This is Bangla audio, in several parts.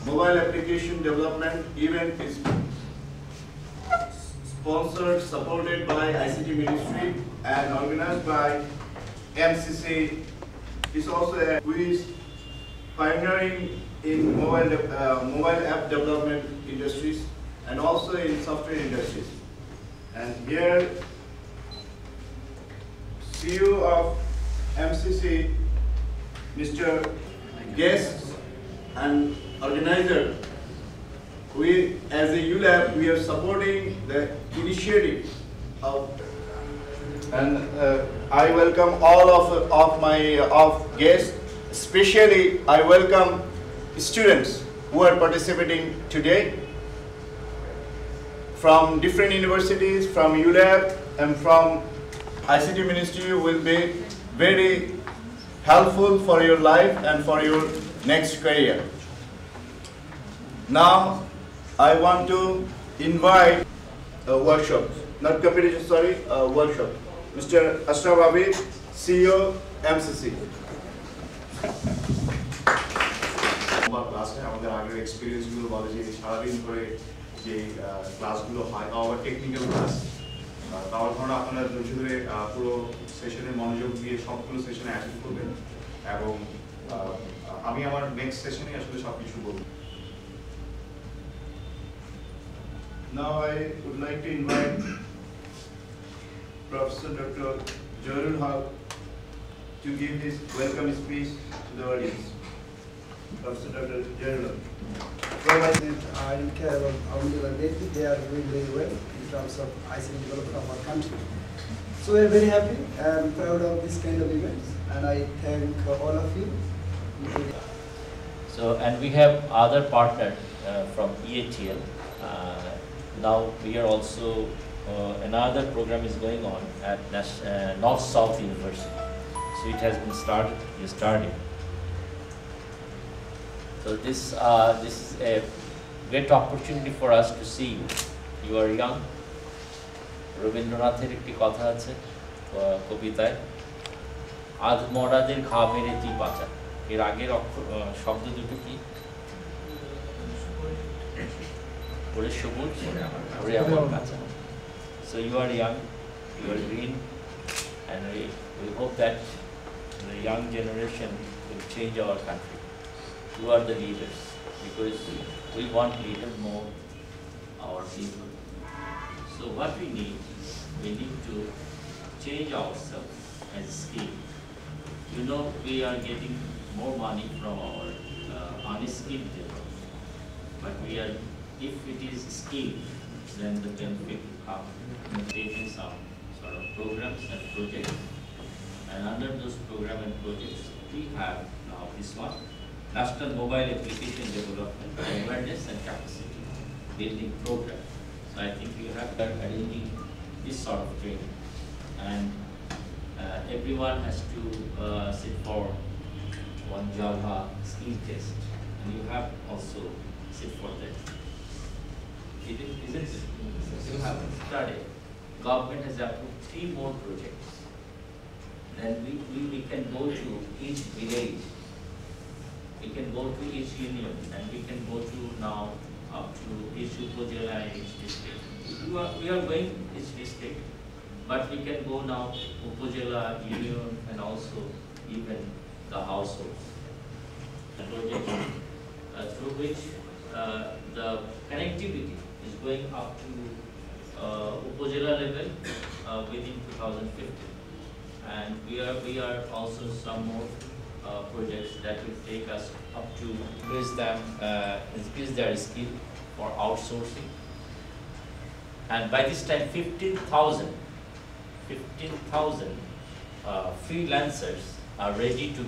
mobile application development event is sponsored, supported by ICT Ministry and organized by MCC. It's also who is pioneering in mobile app development industries and also in software industries. And here, CEO of MCC, Mr. Guest and organizer, we as a ULab, we are supporting the initiative of, and I welcome all of my guests. Especially, I welcome students who are participating today from different universities, from ULab and from ICT Ministry. Will be very helpful for your life and for your next career. Now, I want to invite a workshop, not competition, sorry, a workshop. Mr. Ashraf Abid, CEO, MCC. ক্লাসে আমাদের আগের এক্সপেরিয়েন্সগুলো বলে যে সারাদিন ধরে যে ক্লাসগুলো হয় আবার টেকনিক্যাল ক্লাস তার কারণে আপনারা ধৈর্য ধরে পুরো সেশনের মনোযোগ দিয়ে সবগুলো সেশনে অ্যাটেন্ড করবেন এবং আমি আমার নেক্সট সেশনে আসলে সব কিছু বলবো। Now I would like to invite Professor Dr. Joyrul Haq to give his welcome speech to the audience. Professor Dr. Joyrul. I don't care about Alhamdulillah, they are doing very well in terms of ICT development of our country. So we are very happy and proud of this kind of events, and I thank all of you. So, and we have other partners from EATL. Now we are also, another program is going on at North-South University. So it has been started yesterday. So this is a great opportunity for us to see you. You are young. রবীন্দ্রনাথের একটি কথা আছে কবিতায়, আধমরাদের ঘা মেরে তুই বাঁচা। এর আগের শব্দ দুটো কি? ওরে সবুজ, ওরে আমার কাঁচা। So you are young, you are green, and we hope that the young generation will change our country. You are the leaders, because we want leaders more our people. So what we need to change ourselves as a skill. You know, we are getting more money from our unskilled people, but if it is skilled, then the benefit will come. Taking some sort of programs and projects, and under those programs and projects, we have now this one, National Mobile Application Development Awareness and Capacity Building Program. So I think you have been arranging this sort of training, and everyone has to sit for one Java skill test, and you have also sit for that. You have started. Government has approved 3 more projects. Then we can go to each village. We can go to each union, and we can go to now up to each Upazila and each district. We are going each district, but we can go now Upazila, union, and also even the households. The project through which the connectivity is going up to Upazila level within 2050, and we are also some more projects that will take us up to increase their skill for outsourcing. And by this time, 15,000 freelancers are ready to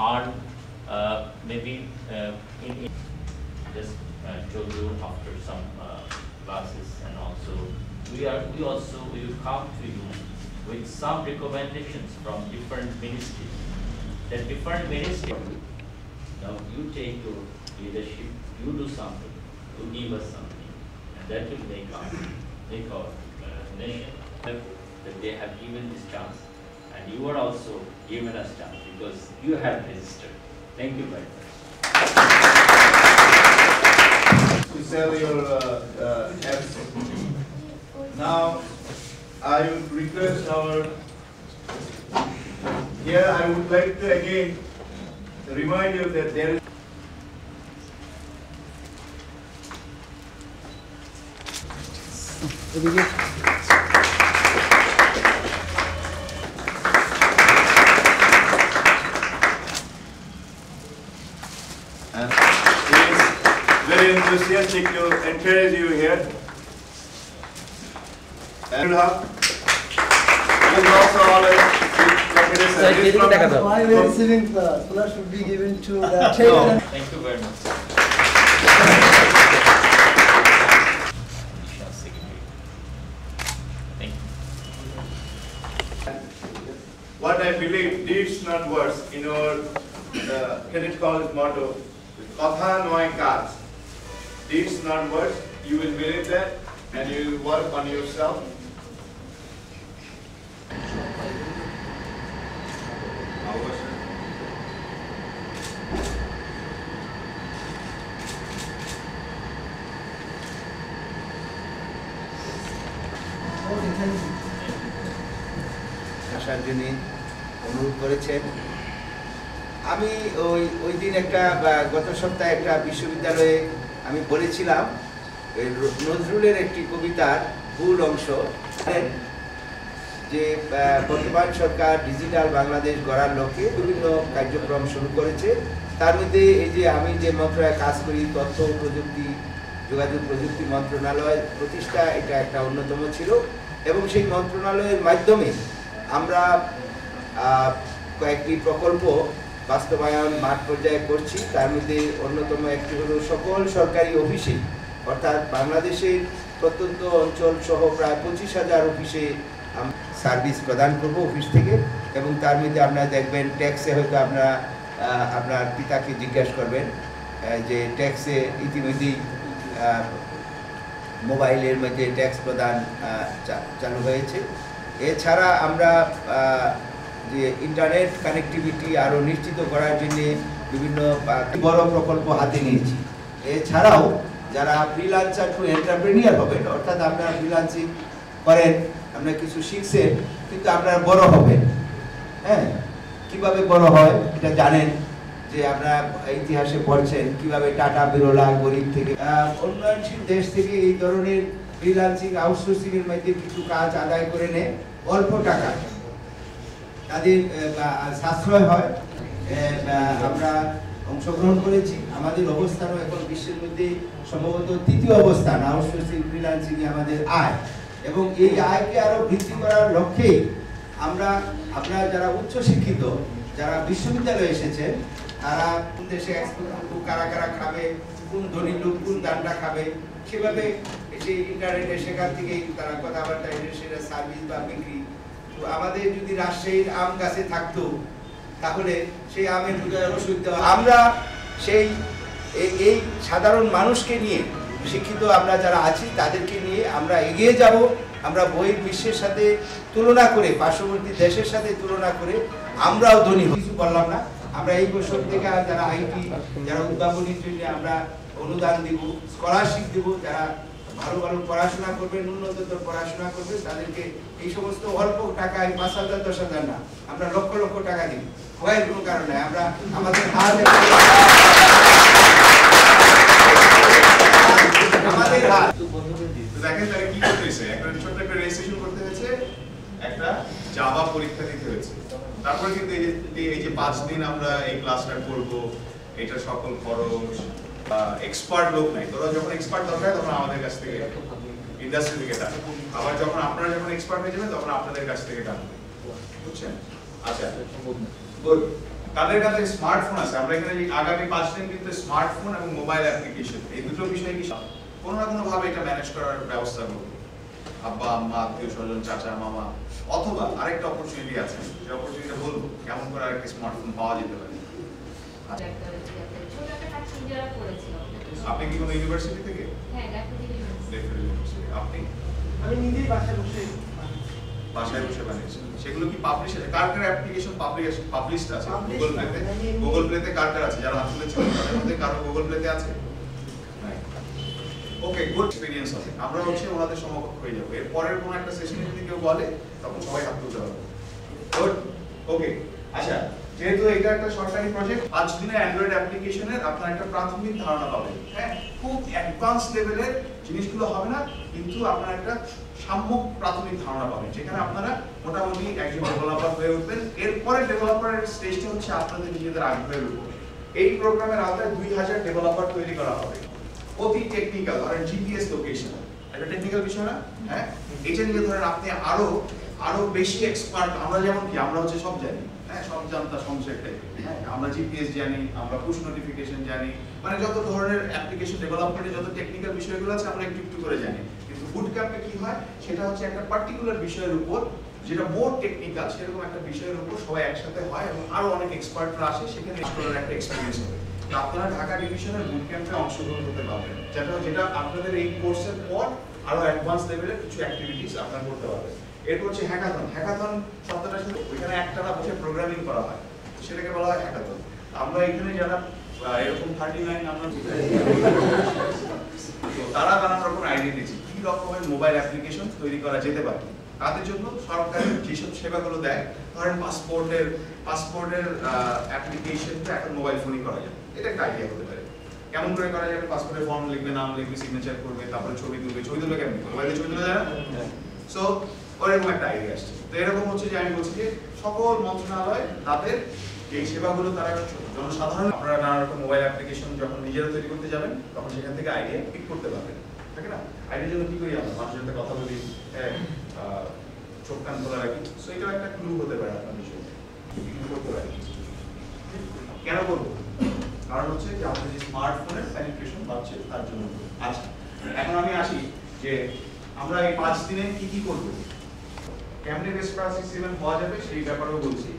earn maybe in just told you after some classes, and also we will come to you with some recommendations from different ministries. The different ministries, now you take your leadership, you do something, you give us something, and that will make our nation that they have given this chance, and you are also given us chance because you have registered. Thank you very much. sell your apps. Now, I would request here I would like to again remind you that there is and he is very enthusiastic to encourage you here. And he is also always Why we are receiving flower should be given to the No. Thank you very much. Thank you. What I believe, deeds not words, in our credit college motto, Katha Noy Kaj. Deeds not words, you will believe that and you will work on yourself. আসার জন্য অনুরোধ করেছেন। আমি ওই দিন গত সপ্তাহে একটা বিশ্ববিদ্যালয়ে আমি বলেছিলাম নজরুলের একটি কবিতার ভুল অংশ, যে বর্তমান সরকার ডিজিটাল বাংলাদেশ গড়ার লক্ষ্যে বিভিন্ন কার্যক্রম শুরু করেছে। তার মধ্যে এই যে আমি যে মন্ত্রণালয়ে কাজ করি, তথ্য প্রযুক্তি যোগাযোগ প্রযুক্তি মন্ত্রণালয় প্রতিষ্ঠা এটা একটা অন্যতম ছিল, এবং সেই মন্ত্রণালয়ের মাধ্যমে আমরা কয়েকটি প্রকল্প বাস্তবায়ন মাঠ পর্যায়ে করছি। তার মধ্যে অন্যতম একটি হলো সকল সরকারি অফিসে, অর্থাৎ বাংলাদেশের প্রত্যন্ত অঞ্চল সহ প্রায় 25,000 অফিসে সার্ভিস প্রদান করব অফিস থেকে। এবং তার মধ্যে আপনারা দেখবেন ট্যাক্সে হয়তো আপনার পিতাকে জিজ্ঞাসা করবেন যে ট্যাক্সে ইতিমধ্যেই মোবাইলের মধ্যে ট্যাক্স প্রদান চালু হয়েছে। এছাড়া আমরা যে ইন্টারনেট কানেক্টিভিটি আরও নিশ্চিত করার জন্য বিভিন্ন বড় প্রকল্প হাতে নিয়েছি। এছাড়াও যারা ফ্রিল্যান্সার টু এন্টারপ্রেনিয়ার হবেন, অর্থাৎ আপনারা ফ্রিল্যান্সিং করেন, আপনারা কিছু শিখছেন কিন্তু আপনারা বড় হবেন, হ্যাঁ কীভাবে বড় হয় এটা জানেন, যে আপনারা ইতিহাসে পড়ছেন কিভাবে টাটা বিরলা গরিব থেকে উন্নয়নশীল দেশ থেকে এই ধরনের ফ্রিল্যান্সিং আউটসোর্সিং এর মধ্যে কিছু কাজ আদায় করে নেয় অল্প টাকা, তাদের সাশ্রয় হয়। আমরা অংশগ্রহণ করেছি, আমাদের অবস্থানও এখন বিশ্বের মধ্যে সম্ভবত ৩য় অবস্থান আউটসোর্সিং ফ্রিল্যান্সিং এ আমাদের আয়, এবং এই আয়কে আরো বৃদ্ধি করার লক্ষ্যে আপনারা যারা উচ্চশিক্ষিত, যারা বিশ্ববিদ্যালয়ে এসেছেন, তারা কোন দেশে কারা কারা খাবে, কোন ধনী লোক কোন দানটা খাবে, সেভাবে সেই ইন্টারনেটে সেখান থেকেই তারা কথাবার্তা সেটা সার্ভিস বা বিক্রি। তো আমাদের যদি রাজশাহীর আম গাছে থাকতো তাহলে সেই আমের ওষুধ দেওয়া, আমরা সেই এই সাধারণ মানুষকে নিয়ে, শিক্ষিত আমরা যারা আছি তাদেরকে নিয়ে আমরা এগিয়ে যাব। আমরা বিশ্বের সাথে তুলনা করে, পার্শ্ববর্তী দেশের সাথে তুলনা করে আমরাও ধনী কিছু বললাম না। আমরা এই বছর থেকে যারা আইটি, যারা উদ্ভাবনীর জন্য আমরা অনুদান দিব, স্কলারশিপ দিব, যারা ভালো ভালো পড়াশোনা করবেন, উন্নততর পড়াশোনা করবেন, তাদেরকে এই সমস্ত অল্প টাকায় 5,000 10,000 না, আমরা লক্ষ লক্ষ টাকা দিব। ভয়ের কোনো কারণ নাই, আমরা আমাদের হাত দেখেন তারা কি করতে হয়েছে, একটা ছোট্ট একটা রেজিস্ট্রেশন করতে হয়েছে, একটা জাভা পরীক্ষা দিতে হয়েছে, তারপরে কিন্তু এই যে 5 দিন আমরা এই ক্লাসটা করব, এটা সকল খরচ এক্সপার্ট লোক নাই। তোরা যখন এক্সপার্ট দরকার তখন আমাদের কাছ থেকে ইন্ডাস্ট্রি থেকে টাকা, আবার যখন আপনারা যখন এক্সপার্ট হয়ে যাবেন তখন আপনাদের কাছ থেকে টাকা, বুঝছেন? আচ্ছা গুড। তাদের কাছে স্মার্টফোন আছে, আমরা এখানে আগামী 5 দিন কিন্তু স্মার্টফোন এবং মোবাইল অ্যাপ্লিকেশন এই দুটো বিষয় কি কোনো না কোনো ভাবে এটা ম্যানেজ করার ব্যবস্থা করব। আব্বা আম্মা আত্মীয় স্বজন চাচা মামা, অথবা আরেকটা অপরচুনিটি আছে, যে অপরচুনিটি বলবো কেমন করে আরেকটা স্মার্টফোন পাওয়া যেতে পারে। আপনি কি কোনো ইউনিভার্সিটি থেকে? হ্যাঁ, ইউনিভার্সিটি। আপনি? আমি নিজেই বাসায় বসে বানিয়েছেন। সেগুলো কি পাবলিশ আছে? কার কার অ্যাপ্লিকেশন পাবলিশড আছে গুগল প্লেতে? গুগল প্লেতে কার কার আছে? যারা হাত তুলেছেন তাদের মধ্যে কারো গুগল প্লেতে আছে? ওকে, গুড এক্সপেরিয়েন্স হবে। আমরা হচ্ছে ওনাদের সমকক্ষ হয়ে যাবো। এর পরের কোনো একটা সেশনে যদি কেউ বলে তখন সবাই হাত তুলতে পারবে। গুড, ওকে। আচ্ছা, যেহেতু এটা একটা সরকারি প্রজেক্ট, 5 দিনের অ্যান্ড্রয়েড অ্যাপ্লিকেশনের আপনার একটা প্রাথমিক ধারণা পাবেন। হ্যাঁ, খুব অ্যাডভান্স লেভেলের জিনিসগুলো হবে না, কিন্তু আপনার একটা সাম্যক প্রাথমিক ধারণা পাবেন, যেখানে আপনারা মোটামুটি একজন ডেভেলপার হয়ে উঠবেন। এরপরে ডেভেলপারের স্টেজটা হচ্ছে আপনাদের নিজেদের আগ্রহের উপর। এই প্রোগ্রামের আওতায় 2000 ডেভেলপার তৈরি করা হবে, অতি টেকনিক্যাল, ধরেন জিপিএস লোকেশন, এটা টেকনিক্যাল বিষয় না? হ্যাঁ, এটা নিয়ে ধরেন আপনি আরো বেশি এক্সপার্ট। আমরা যেমন কি, আমরা হচ্ছে সব জানি, হ্যাঁ, সব জানতা সংক্ষেপে, হ্যাঁ, আমরা জিপিএস জানি, আমরা পুশ নোটিফিকেশন জানি, মানে যত ধরনের অ্যাপ্লিকেশন ডেভেলপমেন্টে যত টেকনিক্যাল বিষয়গুলো আছে আমরা একটু একটু করে জানি। কিন্তু বুট ক্যাম্পে কি হয়, সেটা হচ্ছে একটা পার্টিকুলার বিষয়ের উপর, যেটা মোর টেকনিক্যাল, সেরকম একটা বিষয়ের উপর সবাই একসাথে হয় এবং আরো অনেক এক্সপার্টরা আসে, সেখানে এক্সপ্লোরের একটা এক্সপেরিয়েন্স হবে। আপনারা ঢাকা ডিভিশনের বুট ক্যাম্পে অংশগ্রহণ করতে পারবেন, যেটা আপনাদের এই কোর্সের পর আরো অ্যাডভান্স লেভেলের কিছু অ্যাক্টিভিটিস আপনারা করতে পারবেন। এরপর হচ্ছে হ্যাকাথন। হ্যাকাথন শব্দটা শুনে ওইখানে একটানা বসে প্রোগ্রামিং করা হয়, সেটাকে বলা হয় হ্যাকাথন। আমরা এখানে যারা এরকম 39 আমরা তারা নানান রকম আইডিয়া দিয়েছে কি রকমের মোবাইল অ্যাপ্লিকেশন তৈরি করা যেতে পারে। তাদের জন্য সরকার যেসব সেবাগুলো দেয়, ধরেন পাসপোর্টের অ্যাপ্লিকেশনটা এখন মোবাইল ফোনই করা যায়, এটা একটা আইডিয়া হতে পারে। কেমন করে করা যাবে? পাসপোর্টের ফর্ম লিখবে, নাম লিখবে, সিগনেচার করবে, তারপরে ছবি তুলবে কেমন? মোবাইলে ছবি তোলা যায় না? সো ওরকম একটা আইডিয়া আসছে। তো এরকম হচ্ছে যে আমি বলছি যে সকল মন্ত্রণালয় তাদের এই সেবাগুলো তারা জনসাধারণ, আপনারা নানা রকম মোবাইল অ্যাপ্লিকেশন যখন নিজেরা তৈরি করতে যাবেন তখন সেখান থেকে আইডিয়া পিক করতে পারবেন, ঠিক না? আইডিয়ার জন্য কি করি আমরা? মানুষের সাথে কথা বলি, চোখ কান খোলা রাখি। সো এটাও একটা ক্লু হতে পারে আপনার বিষয়ে, করতে পারি। কেন করবো? কারণ হচ্ছে যে আমাদের যে স্মার্টফোনের পেনিট্রেশন বাড়ছে তার জন্য। আচ্ছা, এখন আমি আসি যে আমরা এই 5 দিনে কি করব, কেমনে বেস্ট প্র্যাকটিস ইভেন্ট হওয়া যাবে সেই ব্যাপারেও বলছি।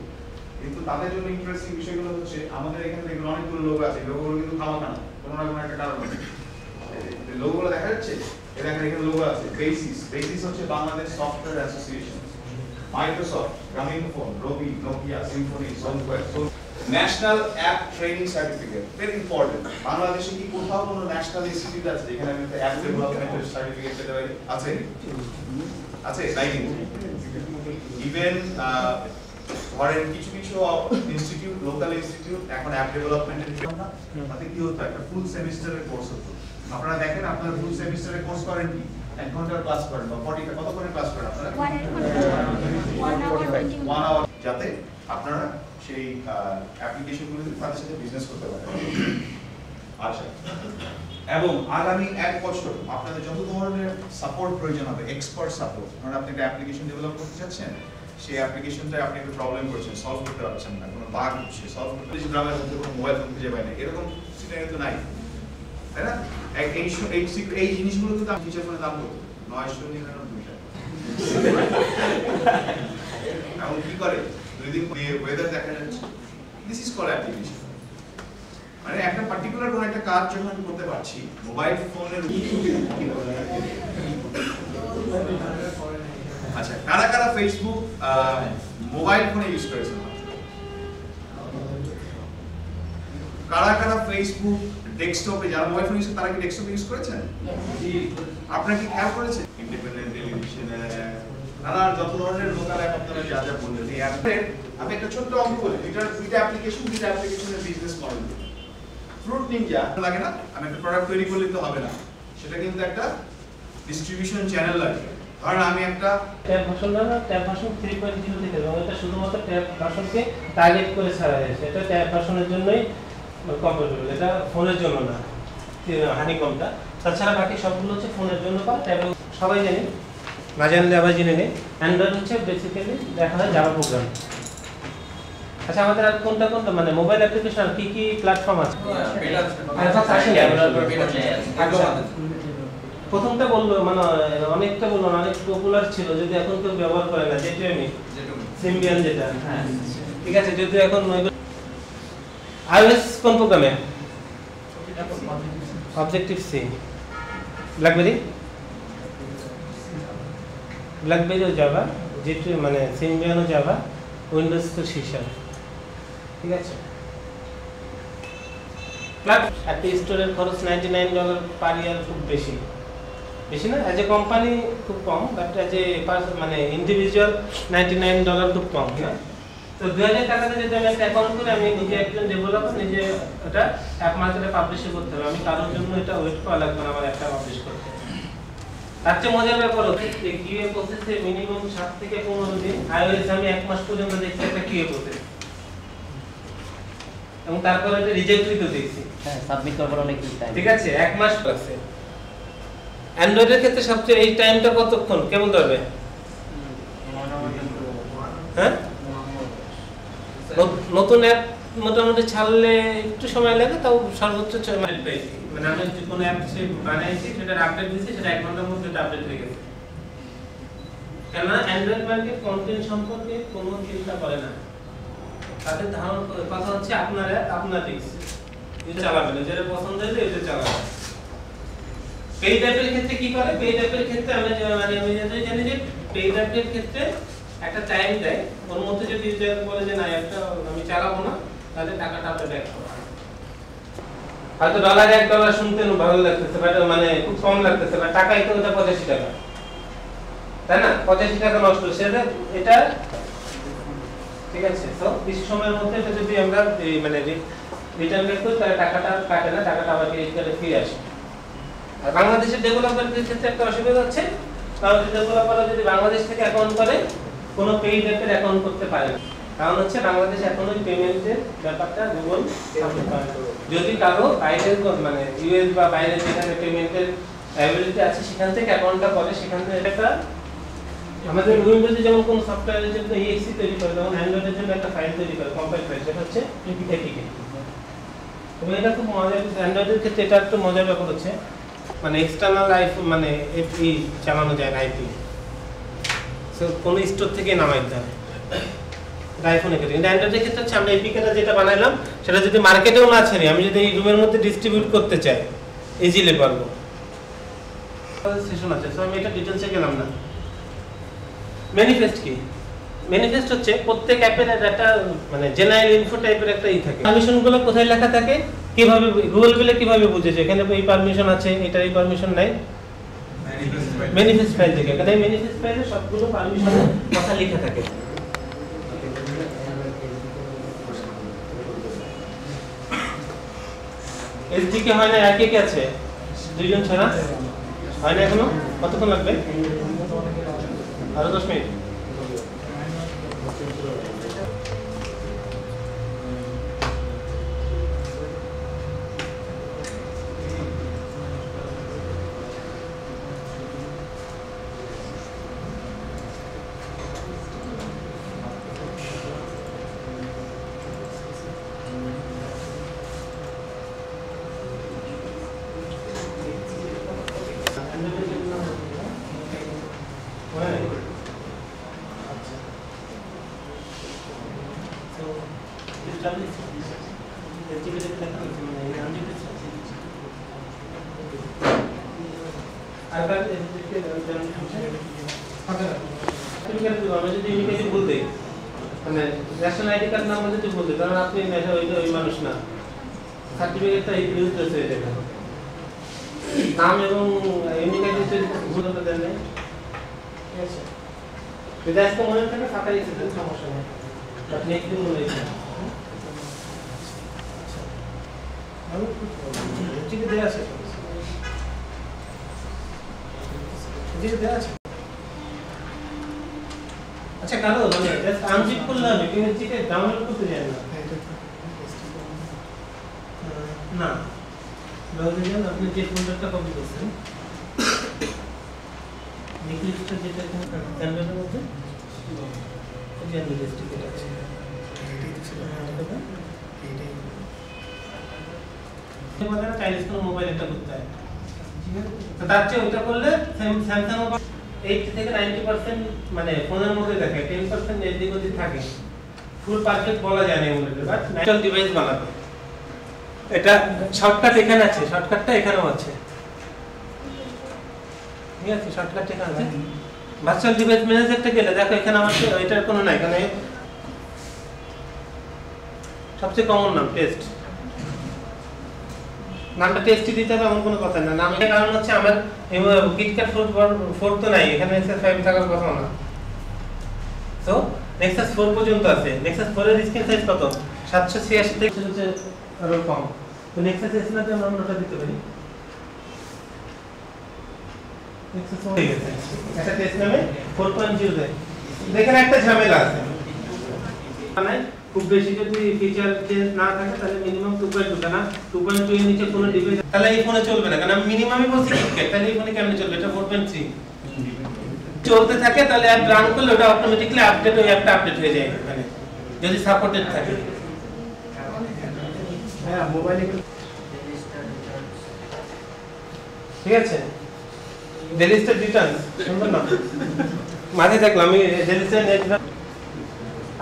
কিন্তু তাদের জন্য ইন্টারেস্টিং বিষয়গুলো হচ্ছে আমাদের এখানে দেখুন অনেকগুলো লোগো আছে, লোগোগুলো কিন্তু খামাখা না, কোনো না কোনো একটা কারণ আছে। লোগোগুলো দেখা যাচ্ছে, এখানে লোগো আছে। বেসিস হচ্ছে Bangladesh software association, Microsoft, Grameenphone, Robi, Nokia, Symphony, software, national app training certificate, very important. বাংলাদেশে কি কোথাও কোনো ন্যাশনাল ইনস্টিটিউট আছে যেখানে আমি অ্যাপ ডেভেলপমেন্টের সার্টিফিকেট পেতে পারি? আছে? তাই কিন্তু ইভেন ধরেন কিছু ইনস্টিটিউট, লোকাল ইনস্টিটিউট এখন অ্যাপ ডেভেলপমেন্টের জন্য তাতে কি হতো, একটা ফুল সেমিস্টারের কোর্স হতো। আপনারা দেখেন আপনারা ফুল সেমিস্টারের কোর্স করেন কি 1 ঘন্টার ক্লাস করেন বা 40 কত করে ক্লাস করেন আপনারা? 1 আওয়ার, যাতে আপনারা সেই অ্যাপ্লিকেশনগুলো তাদের সাথে বিজনেস করতে পারেন। আচ্ছা, এবং আগামী 1 বছর আপনাদের যত ধরনের সাপোর্ট প্রয়োজন হবে, এক্সপার্ট সাপোর্ট, কারণ আপনি একটা অ্যাপ্লিকেশন ডেভেলপ করতে চাচ্ছেন, সেই অ্যাপ্লিকেশনটা আপনি একটা প্রবলেম করছেন, সলভ করতে পারছেন না, কোনো বাগ হচ্ছে, সলভ করতে পারছেন, গ্রামের মধ্যে কোনো মোবাইল ফোন খুঁজে পায় না, এরকম সিনারিও তো নাই, তাই না? এই জিনিসগুলো কিন্তু আমি টিচার ফোনে দাম করবো 999 টাকা। এখন কি করে, 2 দিন ওয়েদার দেখা যাচ্ছে, দিস ইজ কল অ্যাপ্লিকেশন। মানে একটা পার্টিকুলার কোন একটা কাজ যখন আমি করতে পারছি মোবাইল ফোনের। আচ্ছা, কারা ফেসবুক মোবাইল ফোনে ইউজ করেছেন? কারা ফেসবুক ডেস্কটপে, যারা মোবাইল ফোন ইউজ করে তারা কি ডেস্কটপে ইউজ করেছেন? আপনারা কি খেয়াল করেছেন ইন্ডিপেন্ডেন্ট টেলিভিশনে নানা যত ধরনের লোকাল অ্যাপ আপনারা যা বললেন, এই অ্যাপের আমি একটা ছোট্ট অঙ্ক বলি, দুইটা অ্যাপ্লিকেশনের বিজনেস মডেল। ফ্রুট নিনজা লাগে না, আমি একটা প্রোডাক্ট তৈরি করলে তো হবে না, সেটা কিন্তু একটা ডিস্ট্রিবিউশন চ্যানেল লাগে। ধরেন আমি একটা ট্যাব ভার্সন না, ট্যাব ভার্সন 3.0 থেকে, এবং এটা শুধুমাত্র ট্যাব ভার্সনকে টার্গেট করে ছাড়া হয়েছে। এটা ট্যাব ভার্সনের জন্যই কম্পাটিবল, এটা ফোনের জন্য না, হানিকমটা। তাছাড়া বাকি সবগুলো হচ্ছে ফোনের জন্য করা। ট্যাব সবাই জানি, না জানলে আবার জেনে নেই। অ্যান্ড্রয়েড হচ্ছে বেসিক্যালি দেখা হয় জাভা প্রোগ্রাম। আচ্ছা, আমাদের আর কোনটা মানে মোবাইল অ্যাপ্লিকেশন কি প্ল্যাটফর্ম আছে? প্রথমটা বললো মানে অনেকটা বললো, অনেক পপুলার ছিল, যদি এখন কেউ ব্যবহার করে না, জেটুমি, সিম্বিয়ান যেটা। হ্যাঁ, ঠিক আছে, যদিও এখন iOS কোন প্রোগ্রামে? Objective C. ব্ল্যাকবেরিও জাভা, জেটুমি মানে সিম্বিয়ানও জাভা, উইন্ডোজ তো সিসা। ঠিক আছে, একটা স্টোরের খরচ $99 পার ইয়ার, খুব বেশি। বেশি না, অ্যাজ এ কোম্পানি খুব কম, বাট অ্যাজ এ মানে ইন্ডিভিজুয়াল $99 খুব কম না। তো 2000 টাকাতে যদি আমি একটা অ্যাকাউন্ট করে আমি নিজে একজন ডেভেলপার, নিজে ওটা অ্যাপ মার্কেটে পাবলিশ করতে হবে, আমি কারোর জন্য এটা ওয়েট করা লাগবে না আমার একটা পাবলিশ করতে। তার চেয়ে মজার ব্যাপার হচ্ছে কিউএ প্রসেসে মিনিমাম 7 থেকে 15 দিন, iOS আমি 1 মাস পর্যন্ত দেখছি একটা কিউএ প্রসেস, এবং তারপরে এটা রিজেক্টই তো দেখছি। হ্যাঁ, সাবমিট করার অনেক টাইম, ঠিক আছে, 1 মাস লাগছে। অ্যান্ড্রয়েডের ক্ষেত্রে সবচেয়ে এই টাইমটা কতক্ষণ কেমন ধরবে? হ্যাঁ, নতুন অ্যাপ মোটামুটি ছাড়লে একটু সময় লাগে, তাও সর্বোচ্চ 6 মাস পেয়েছি। মানে আমি যে কোনো অ্যাপ বানাইছি সেটার আপডেট দিয়েছি, সেটা 1 ঘন্টার মধ্যে আপডেট হয়ে গেছে। কেন অ্যান্ড্রয়েড মার্কেট কন্টেন্ট সম্পর্কে কোনো চিন্তা করে না, তাদের ধারণা কথা হচ্ছে আপনার অ্যাপ আপনার রিস্ক, এটা চালাবেন, যেটা পছন্দ হলে এটা চালাবেন। পেইড অ্যাপের ক্ষেত্রে কি করে? পেইড অ্যাপের ক্ষেত্রে আমি জানি যে পেইড অ্যাপের ক্ষেত্রে একটা টাইম দেয়, ওর মধ্যে যদি ইউজার বলে যে না একটা আমি চালাবো না, তাহলে টাকাটা আপনি ব্যাক করবেন। হয়তো $1 শুনতে ভালো লাগতেছে, বাট মানে খুব কম লাগতেছে, বাট টাকাই তো ওটা 85 টাকা, তাই না? 85 টাকা নষ্ট, সেটা এটা ঠিক আছে। তো কিছু সময়ের মধ্যে এটা যদি আমরা মানে রিটার্ন ব্যাক করি তাহলে টাকাটা কাটে না, টাকাটা আবার ফিরে আসে। আর বাংলাদেশের ডেভেলপারদের ক্ষেত্রে একটা অসুবিধা হচ্ছে, কারণ ডেভেলপাররা যদি বাংলাদেশ থেকে অ্যাকাউন্ট করে কোনো পেইড অ্যাপের অ্যাকাউন্ট করতে পারে না, কারণ হচ্ছে বাংলাদেশে এখন ওই পেমেন্টের ব্যাপারটা গুগল সাপোর্ট করে। যদি কারো বাইরের মানে ইউএস বা বাইরে যেখানে পেমেন্টের অ্যাবিলিটি আছে সেখান থেকে অ্যাকাউন্টটা করে, সেখান থেকে একটা আমাদের উইন্ডোজে যেমন কোন সফটওয়্যারের জন্য EXE তৈরি করে, তখন অ্যান্ড্রয়েডের জন্য একটা ফাইল তৈরি করে, কম্পাইল ফাইল, সেটা হচ্ছে APK। এবং এটা খুব মজার, অ্যান্ড্রয়েডের ক্ষেত্রে এটা একটা মজার ব্যাপার হচ্ছে মানে এক্সটার্নাল আইফোন মানে এপি চালানো যায় না, আইপি সো কোনো স্টোর থেকে নামাইতে হয় আইফোনের ক্ষেত্রে। কিন্তু অ্যান্ড্রয়েডের ক্ষেত্রে হচ্ছে আমরা এপিকেটা যেটা বানাইলাম সেটা যদি মার্কেটেও না ছাড়ি, আমি যদি এই রুমের মধ্যে ডিস্ট্রিবিউট করতে চাই ইজিলি পারবো। সেশন আছে, সো আমি এটা ডিটেইলসে গেলাম না। ম্যানিফেস্ট কি? ম্যানিফেস্ট হচ্ছে প্রত্যেক অ্যাপের একটা মানে জেনারেল ইনফো টাইপের একটা থাকে। পারমিশনগুলো কোথায় লেখা থাকে, কিভাবে গুগল গুলো কিভাবে বুঝেছে এখানে এই পারমিশন আছে, এটার এই পারমিশন নাই? ম্যানিফেস্ট ফাইল থেকে। এখানে ম্যানিফেস্ট ফাইলে সবগুলো পারমিশনের কথা লেখা থাকে। এসডিকে হয় না, একে কে আছে? দুইজন ছাড়া হয় না এখনো? কতক্ষণ লাগবে? আরো 10 minute. National ID card number যদি বলতে, কারণ আপনি ওই মানুষ না, সার্টিফিকেটটা ইউজলেস হয়ে যাবে। নাম এবং ইউনিক আইডি যদি ভুল হতে দেন নাই, ঠিক আছে? যদি আজকে মনে থাকে ফাঁকা লিখে দেন, সমস্যা নেই, আপনি একদিন মনে রেখে ঠিক দেওয়া আছে, ঠিক দেওয়া আছে। আচ্ছা কারো মানে জাস্ট আনজিপ করলে হবে, কিন্তু চিকে ডাউনলোড করতে যায় না। না ব্রাউজারে যান, আপনি যে ফোল্ডারটা কপি করছেন নিক্লিস্টটা যেটা এখানে অ্যান্ড্রয়েডের মধ্যে এই যে অ্যান্ড্রয়েড স্টিকেট আছে, বলে না চাইনিজ কোনো মোবাইল একটা করতে হয়, ঠিক আছে? তো তার চেয়ে ওইটা করলে স্যামসাং 80 থেকে 90% মানে ফোনের মধ্যে দেখে, 10% এদিক ওদিক থাকে, ফুল পারফেক্ট বলা যায় না এমন, বাট ন্যাচারাল ডিভাইস বানাবে। এটা শর্টকাট এখানে আছে, শর্টকাটটা এখানেও আছে, ঠিক আছে? শর্টকাট এখানে আছে। ভার্চুয়াল ডিভাইস ম্যানেজারটা গেলে দেখো এখানে আমার এটার কোনো নাই, এখানে সবচেয়ে কমন নাম পেস্ট, নামটা টেস্টি দিতে হবে এমন কোনো কথা না। নামের কারণ হচ্ছে আমার কিটক্যাট 4 তো নাই, এখানে নেক্সাস 5 থাকার কথা না। তো নেক্সাস 4 পর্যন্ত আছে। নেক্সাস 4 এর স্ক্রিন সাইজ কত? 786 থেকে হচ্ছে আরো কম। তো নেক্সাস এস না আমরা ওটা দিতে পারি। নেক্সাস হয়ে গেছে। এটা টেস্ট নামে 4.0 দেয়। দেখেন একটা ঝামেলা আছে। মানে খুব বেশি যদি ফিচার চেঞ্জ না থাকে তাহলে মিনিমাম 2.2 না 2.2 এর নিচে কোনো ডিভাইস তাহলে এই ফোনে চলবে না, কারণ আমি মিনিমামই বলছি কিটক্যাট, তাহলে এই ফোনে কেমনে চলবে? এটা 4.3 চলতে থাকে তাহলে অ্যাপ রান করলে ওটা অটোমেটিক্যালি আপডেট ওই অ্যাপটা আপডেট হয়ে যায় এখানে যদি সাপোর্টেড থাকে। হ্যাঁ মোবাইলে ঠিক আছে, ডেলিস্টেড রিটার্ন সুন্দর না মাঝে দেখলাম আমি ডেলিস্টেড নেট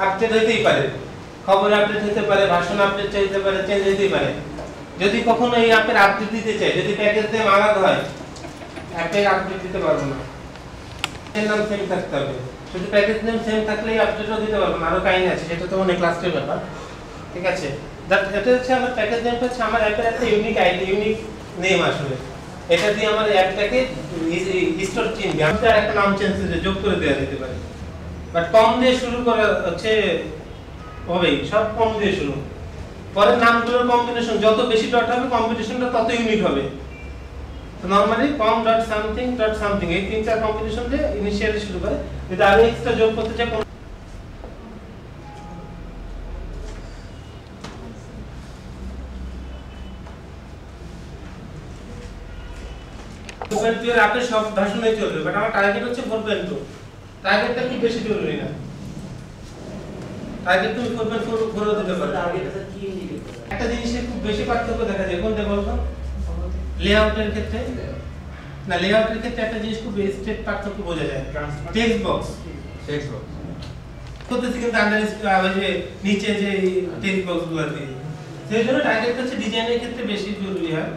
আপডেট হইতেই পারে, খবর আপডেট হতে পারে, ভাষণ আপডেট চাইতে পারে, চেঞ্জ হতেই পারে। যদি কখনো এই অ্যাপের আপডেট দিতে চাই, যদি প্যাকেজ দিয়ে আলাদা হয় অ্যাপের আপডেট দিতে পারবো না, এর নাম সেম থাকতে হবে। শুধু প্যাকেজ নেম সেম থাকলেই আপডেটও দিতে পারবো না, আরো কাহিনী আছে, সেটা তো অনেক লাস্টের ব্যাপার। ঠিক আছে, এটা হচ্ছে আমার প্যাকেজ নেমটা হচ্ছে আমার অ্যাপের একটা ইউনিক আইডি, ইউনিক নেম আসলে। এটা দিয়ে আমার অ্যাপটাকে স্টোর চিনবে, আমি তার একটা নাম চেঞ্জ করে যোগ করে দেওয়া যেতে পারে। বাট কম দিয়ে শুরু করা হচ্ছে হবেই, সব কম দিয়ে শুরু, পরে নামগুলোর কম্বিনেশন যত বেশি ডট হবে কম্বিনেশনটা তত ইউনিক হবে। তো নরমালি কম ডট সামথিং এই তিনটা কম্বিনেশন দিয়ে ইনিশিয়ালি শুরু করে, যদি আরো এক্সট্রা যোগ করতে চাই আপনি সব ভাষণে চলবে, বাট আমার টার্গেট হচ্ছে 4.2। টার্গেটটা খুব বেশি জরুরি না, টার্গেট তুমি 4.4 দিতে পারো। একটা জিনিসে খুব বেশি পার্থক্য দেখা যায়, কোনটা বলতো? লেআউটের ক্ষেত্রে না, লেআউটের ক্ষেত্রে একটা জিনিস খুব স্টেট পার্থক্য বোঝা যায়। টেক্সট বক্স করতেছি কিন্তু আন্ডার যে নিচে যে টেক্সট বক্সগুলো দিয়ে, সেই জন্য টার্গেট হচ্ছে ডিজাইনের ক্ষেত্রে বেশি জরুরি হয়।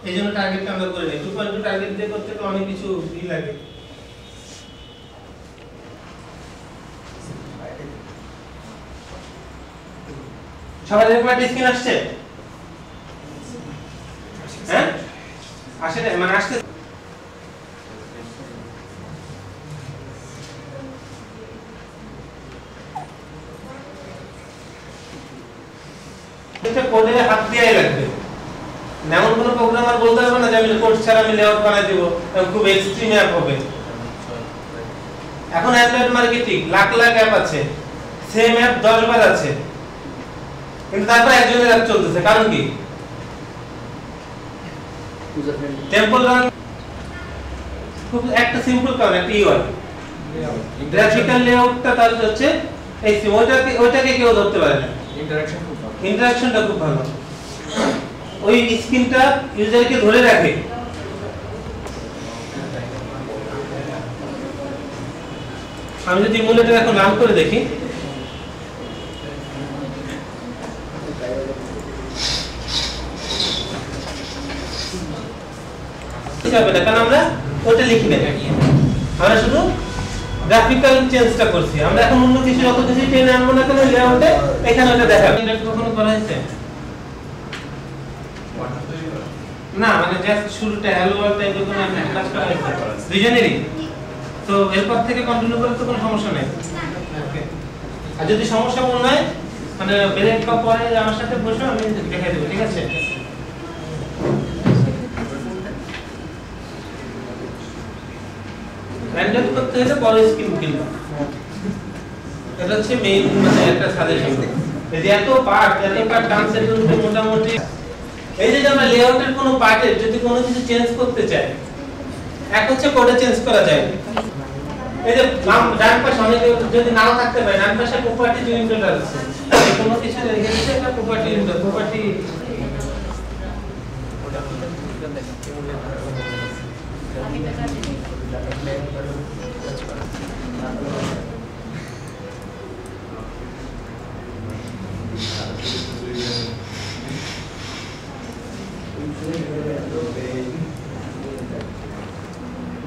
এই জন্য টার্গেটটা আমরা করে নিই। 2.2 টার্গেট দিয়ে করতে তো অনেক কিছু লাগে। সবাই এরকম একটা স্ক্রিন আসছে? হ্যাঁ আসে না, মানে আসছে। এটা কোডে হাত দিয়েই লাগবে, এমন কোনো প্রোগ্রামার বলতে পারবে না যে আমি কোড ছাড়া আমি লেআউট বানাই দেব, খুব এক্সট্রিম অ্যাপ হবে। এখন Android marketing lakh lakh app আছে, সেম অ্যাপ 10 বার আছে, কিন্তু তারপর একজনের অ্যাপ চলতেছে, কারণ কি? টেম্পল রান খুব একটা সিম্পল কারণ, একটা ইউআই গ্রাফিক্যাল লেআউটটা তার হচ্ছে এই ওইটাকে কেউ ধরতে পারে না। ইন্টারঅ্যাকশনটা খুব ভালো, ওই স্ক্রিনটা ইউজারকে ধরে রাখে। আমি যদি ইমুলেটর এখন রান করে দেখি, কারণ আমরা ওটা লিখি না, আমরা শুধু গ্রাফিক্যাল চেঞ্জটা করছি। আমরা এখন অন্য কিছু যত কিছু টেনে আনবো না কেন লেআউটে, এখানে ওটা দেখাবে। এটা কখনো করা হয়েছে না, মানে জাস্ট শুরুটা হ্যালো ওয়ার্ল্ড টাইপের কোনো কাজ করা হয়েছে দুইজনেরই, তো এরপর থেকে কন্টিনিউ করতে কোনো সমস্যা নেই। ওকে, আর যদি সমস্যা মনে হয় মানে ব্রেক বা পরে আমার সাথে বসে আমি দেখাই দেবো, ঠিক আছে? র্যান্ডম করতে হলে বড় স্ক্রিন কিনবা, এটা হচ্ছে মেইন মানে একটা সাজেশন। এই যে এত পার্ট ডান্সের জন্য মোটামুটি এই যে আমরা লেআউটের কোনো পার্টে যদি কোনো কিছু চেঞ্জ করতে চাই, এক হচ্ছে কোডে চেঞ্জ করা যায়। এই যে ডান পাশে অনেক যদি নাও থাকতে পারে, ডান পাশে প্রপার্টি উইন্ডোটা আছে, কোনো কিছু রেখে দিতে একটা প্রপার্টি উইন্ডো, প্রপার্টি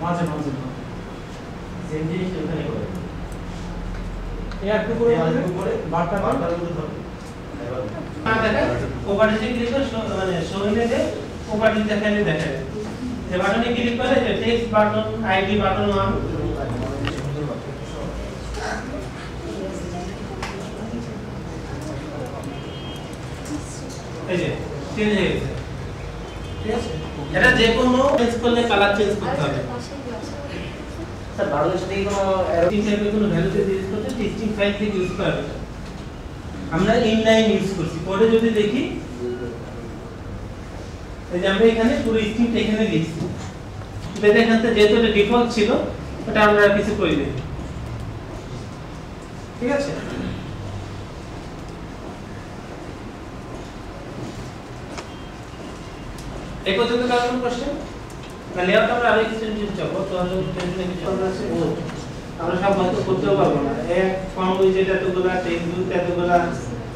মাঝে মাঝে সেম জিনিস ওখানে করে এই একটু করে বারটা মধ্যে ধরে না দেখা ওভারজে ক্লিক করে মানে শোনে যে ও প্রপার্টি দেখালে দেখেন যে বাটনে ক্লিক করে যে টেক্সট বাটন আইডি বাটন 1 এই যে চেঞ্জ হয়ে গেছে ঠিক আছে এটা যে কোনো চেঞ্জ করলে কালার চেঞ্জ করতে হবে স্যার বাটনের সাথে কোনো হিসেবে কোনো ভ্যালুতে ইউজ করতে টেক্সটিং ফাইল থেকে ইউজ করা হবে আমরা ইনলাইন ইউজ করছি কোডে যদি দেখি এই যে আমরা এখানে পুরো স্ক্রিপ্ট এখানে লিখছি এটা এখান থেকে যেহেতু এটা ডিফল্ট ছিল ওটা আমরা কিছু করি না ঠিক আছে এই পর্যন্ত কারণ কোশ্চেন না লেআউট আমরা আরেক কিছু জিনিস যাব তো আমরা টেনশনে কিছু আছে আমরা সব হয়তো করতেও পারবো না এক ফর্ম উইজেট এতগুলা টেক্সট ভিউ এতগুলা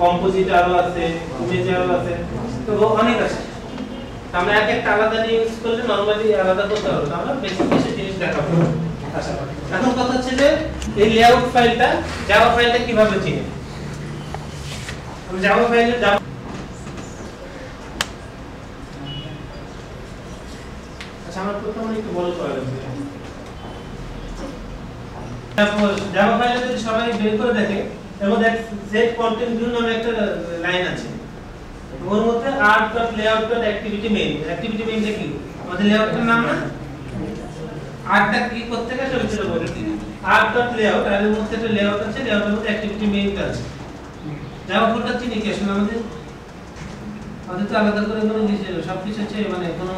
কম্পোজিট আরো আছে ইমেজ আরো আছে তো অনেক আছে আমরা এক একটা আলাদা নিয়ে ইউজ করলে নরমালি আলাদা করতে পারবো আমরা বেসিক কিছু জিনিস দেখাবো আচ্ছা এখন কথা হচ্ছে যে এই লেআউট ফাইলটা জাভা ফাইলটা কিভাবে চিনি আমি জাভা ফাইলে যাব আচ্ছা আমরা প্রথমে একটু বড় করে দেব জাভা ফাইলে যদি সবাই বের করে দেখে এর মধ্যে সেট কন্টেন্ট ভিউ নামে একটা লাইন আছে ওর মধ্যে art.layout.activity main অ্যাক্টিভিটি মেইনটা কি আমাদের লেআউটের নাম না আর্টটা কি করতে গেছে ওই ছিল বলে art.layout আর এর মধ্যে একটা লেআউট আছে লেআউটের মধ্যে অ্যাক্টিভিটি মেইনটা আছে জাভা ফুলটা চিনি কি আসলে আমাদের তো আলাদা করে কোনো কিছু সবকিছু আছে মানে কোনো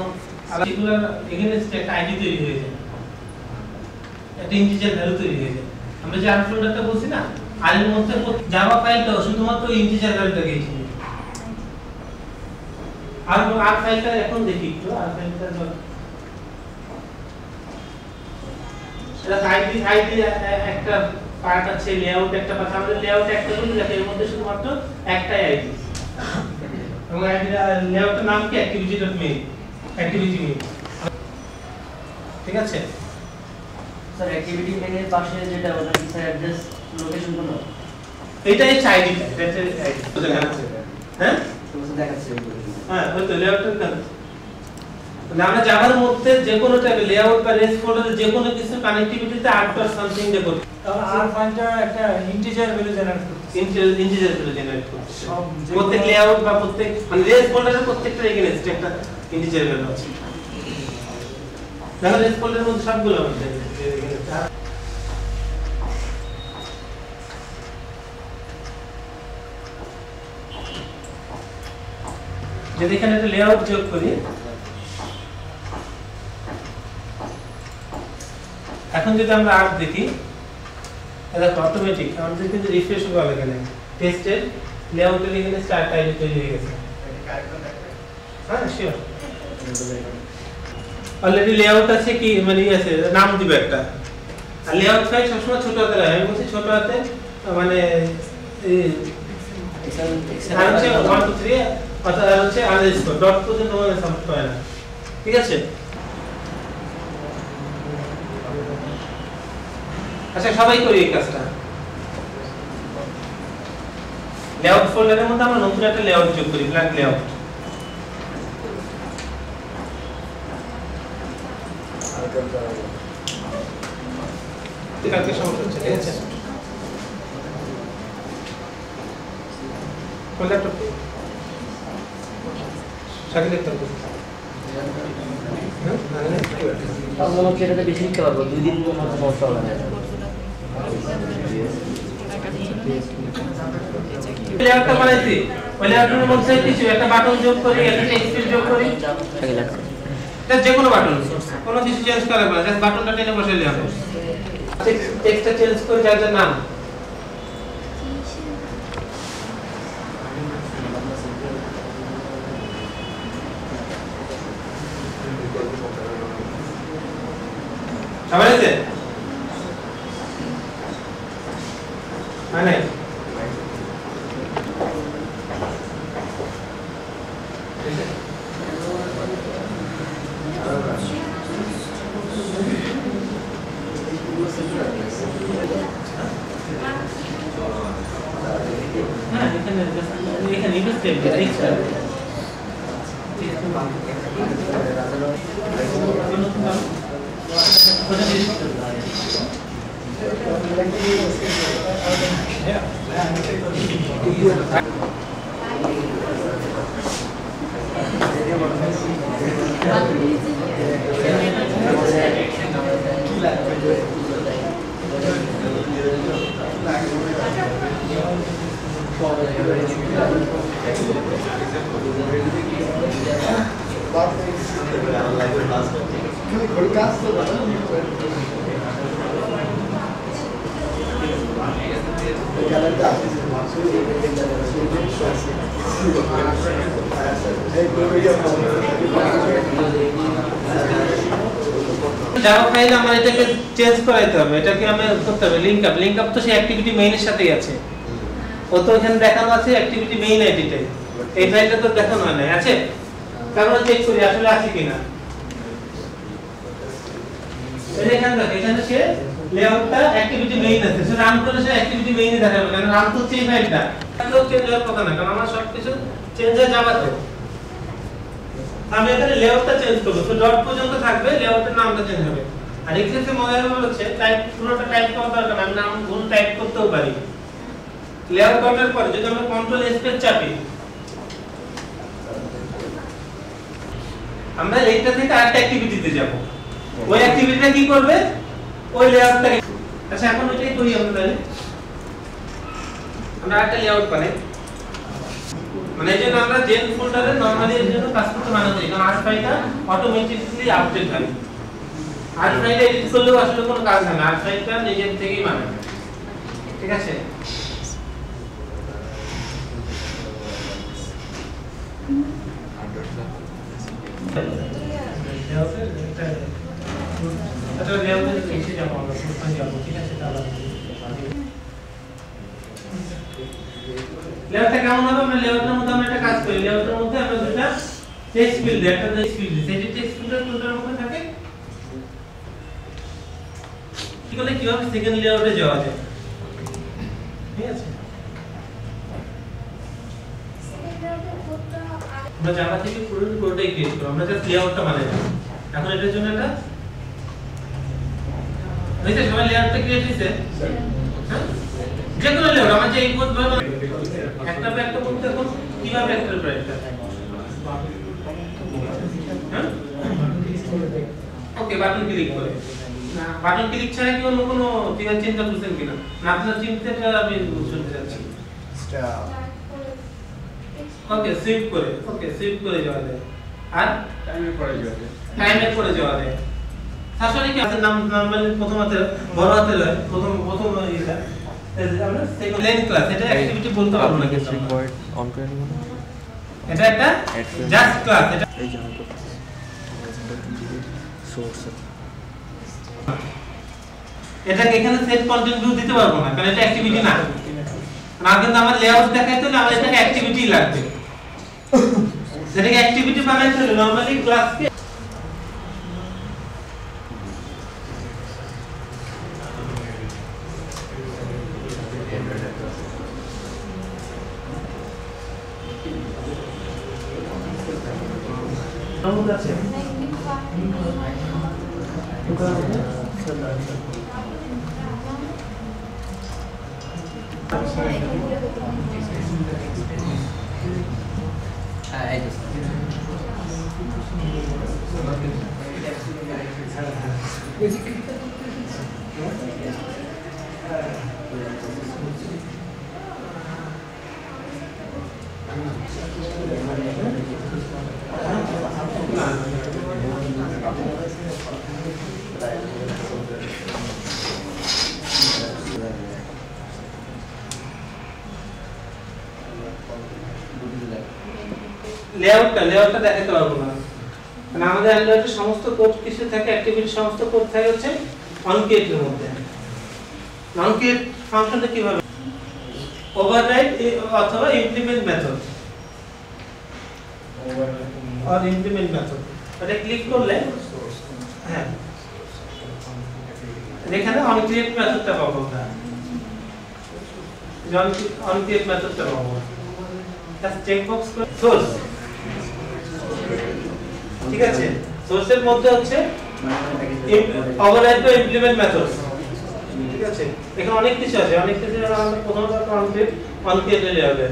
আলাদা এগেইনস্ট একটা আইডি তৈরি হয়ে যায় একটা ইন্টিজার ভ্যালু তৈরি হয়ে যায় আমরা যে আর্ট ফোল্ডারটা বলছি না আর এর মধ্যে জাভা ফাইলটা শুধুমাত্র ইন্টিজার ভ্যালুটাকে চিনি আর আর ফাইলটা এখন দেখি একটু আর ফাইলটা এটা আইডি একটা পার্ট আছে লেআউট একটা পার্ট আমাদের লেআউট একটা বলি যাতে এর মধ্যে শুধুমাত্র একটাই আইডি এবং আইডি লেআউটের নাম কি activity.main activity main ঠিক আছে স্যার অ্যাক্টিভিটি মেইনের পাশে যেটা ওটা কি স্যার অ্যাড্রেস লোকেশন কোন এটা এই আইডিটা এটা আইডি হ্যাঁ তোমাকে দেখাচ্ছি হ্যাঁ ওই তো লেআউটের কাজ আমরা জাভার মধ্যে যে কোনো টাইপের লেআউট বা রেঞ্জ ফোল্ডারে যে কোনো কিছু কানেক্টিভিটিতে আর্ট বা সামথিং দে করতে তাহলে আর ফাইলটা একটা ইন্টিজার ভ্যালু জেনারেট করতে ইন্টিজার ভ্যালু জেনারেট করতে প্রত্যেক লেআউট বা প্রত্যেক মানে রেঞ্জ ফোল্ডারের প্রত্যেকটা এগেইনস্ট একটা ইন্টিজার ভ্যালু আছে তাহলে রেঞ্জ ফোল্ডারের মধ্যে সবগুলো আছে যদি এখানে একটা লেআউট যোগ করি এখন যদি আমরা আর্ট দেখি এটা অটোমেটিক আমাদের কিন্তু রিফ্রেশ করা লাগে না টেস্টের লেআউটের এখানে স্টার্ট আইডি তৈরি হয়ে গেছে হ্যাঁ শিওর অলরেডি লেআউট আছে কি মানে আছে নাম দিবে একটা আর লেআউট ফাইল সবসময় ছোট হাতে হয় আমি বলছি ছোট হাতে মানে এক্সেল হচ্ছে 1 2 3 অথবা হচ্ছে আন্ডারস্কোর ডট পর্যন্ত মানে সাপোর্ট করে না ঠিক আছে আচ্ছা সবাই করি এই কাজটা লেআউট ফোল্ডারের মধ্যে আমরা নতুন একটা লেআউট যোগ করি ব্ল্যাঙ্ক লেআউট কালকে সমস্যা হচ্ছে ঠিক আছে ফোল্ডারটা সাথে দেখতে হবে তাহলে আমরা সেটাতে বেশি লিখতে পারবো 2 দিন মতো সমস্যা হবে না লেআউটটা বানাইছি ওই লেআউটের মধ্যে কিছু একটা বাটন যোগ করি একটা টেক্সট যোগ করি এটা যে কোনো বাটন কোনো কিছু চেঞ্জ করা হবে জাস্ট বাটনটা টেনে বসাইলে হবে টেক্সটটা চেঞ্জ করে যার নাম সবাই আছে মানে এখানে ইনভেস্ট জাভা ফাইল আমরা এটাকে চেঞ্জ করাইতে হবে, এটাকে আমরা করতে হবে লিংক আপ তো সেই অ্যাক্টিভিটি মেইনের সাথেই আছে। ও তো এখানে দেখানো আছে অ্যাক্টিভিটি মেইন আইডিটাই, এই ফাইলটা তো দেখানো হয় না, আছে? তারপরে চেক করি আসলে আছে কিনা। এখানে দেখো, এখানে সে লেআউটটা অ্যাক্টিভিটি মেইন আছে, সে রান করলে সে অ্যাক্টিভিটি মেইনে দেখাবে, কারণ রান তো হচ্ছে এই ফাইলটা, তাহলে চেঞ্জ হওয়ার কথা না, কারণ আমার সবকিছু চেঞ্জ হয়ে যাবে। আমি এখানে লেআউটটা চেঞ্জ করব, তো ডট পর্যন্ত থাকবে, লেআউটের নামটা চেঞ্জ হবে। আর এক্সেসে মজার ব্যাপার হচ্ছে টাইপ পুরোটা টাইপ করা দরকার না, আমি নাম ভুল টাইপ করতেও পারি। লেআউট ডটের পরে যদি আমরা কন্ট্রোল স্পেস চাপি, আমরা এইটা থেকে আরেকটা অ্যাক্টিভিটিতে যাব, ওই অ্যাক্টিভিটিটা কি করবে, ওই লেআউটটাকে। আচ্ছা এখন ওইটাই করি আমরা, তাহলে আমরা একটা লেআউট বানাই, মানে এই জন্য আমরা জেন ফোল্ডারে নরমালি এর জন্য কাজ করতে মানা করি, কারণ আর ফাইলটা অটোমেটিক্যালি আপডেট হয়। আর ফাইলটা এডিট করলেও আসলে কোনো কাজ হয় না, আর ফাইলটা নিজের থেকেই মানাবে, ঠিক আছে? আচ্ছা লেআউটের এসে যাবো আমরা, প্রথমে যাবো, ঠিক আছে? তাহলে লেআউটটা কেমন হবে, আমরা লেআউটের মধ্যে আমরা একটা কাজ করি, লেআউটের মধ্যে আমরা দুটো টেক্সট ফিল্ড দেই, একটা টেক্সট ফিল্ড দিই, সেই টেক্সট ফিল্ডের কোনটার মধ্যে থাকে, কি করলে কিভাবে সেকেন্ড লেআউটে যাওয়া যায়, ঠিক আছে? আমরা জাভা থেকে পুরো কোডটাই ক্রিয়েট করব, আমরা জাস্ট লেআউটটা বানাই না। এখন এটার জন্য একটা হইছে, সবাই লেআউটটা ক্রিয়েট হইছে, হ্যাঁ? যে কোনো লেআউট আমরা যে কোড বানাবো একটা পর একটা করতে এখন কিভাবে একটার পর একটা, হ্যাঁ? ওকে, বাটন ক্লিক করে, না বাটন ক্লিক ছাড়া কি অন্য কোনো চিন্তা করছেন কিনা? না আপনার চিন্তাটা আমি শুনতে চাচ্ছি। ওকে সেভ করে, ওকে সেভ করে যাওয়া যায়, আর টাইমের পরে যাওয়া যায়। আসলে কি আছে, নাম নরমালি প্রথম হাতে বড় হাতে হয়, প্রথম এটা আমরা সেকেন্ড লাইন ক্লাস, এটা অ্যাক্টিভিটি বলতে পারবো না, কিন্তু অন করে নিব না, এটা একটা জাস্ট ক্লাস, এটা এই যে আমরা সোর্স এটাকে এখানে সেট কন্টেন্ট ভিউ দিতে পারবো না, কারণ এটা অ্যাক্টিভিটি না। না কিন্তু আমার লেআউট দেখাইতে হলে আমার এটাকে অ্যাক্টিভিটি লাগবে, সেটাকে অ্যাক্টিভিটি বানাইতে হলে নরমালি ক্লাসকে আছে লেআউটটা দেখাতে পারবো না, মানে আমাদের অ্যান্ড্রয়েডে সমস্ত কোড কিছু থাকে, অ্যাক্টিভিটি সমস্ত কোড থাকে হচ্ছে অনক্রিয়েটের মধ্যে। অনক্রিয়েট ফাংশনটা কিভাবে, ওভাররাইড অথবা ইমপ্লিমেন্ট মেথড, আর ইমপ্লিমেন্ট মেথড এটা ক্লিক করলে, হ্যাঁ এখানে অনক্রিয়েট মেথডটা পাবো, অনক্রিয়েট মেথডটা পাবো, জাস্ট চেক বক্স করে সোর্স ঠিক আছে সোর্সের মধ্যে হচ্ছে ওভাররাইড বা ইমপ্লিমেন্ট মেথড ঠিক আছে এখানে অনেক কিছু আছে অনেক কিছু আমরা প্রথমত কনক্রিয়েট হবে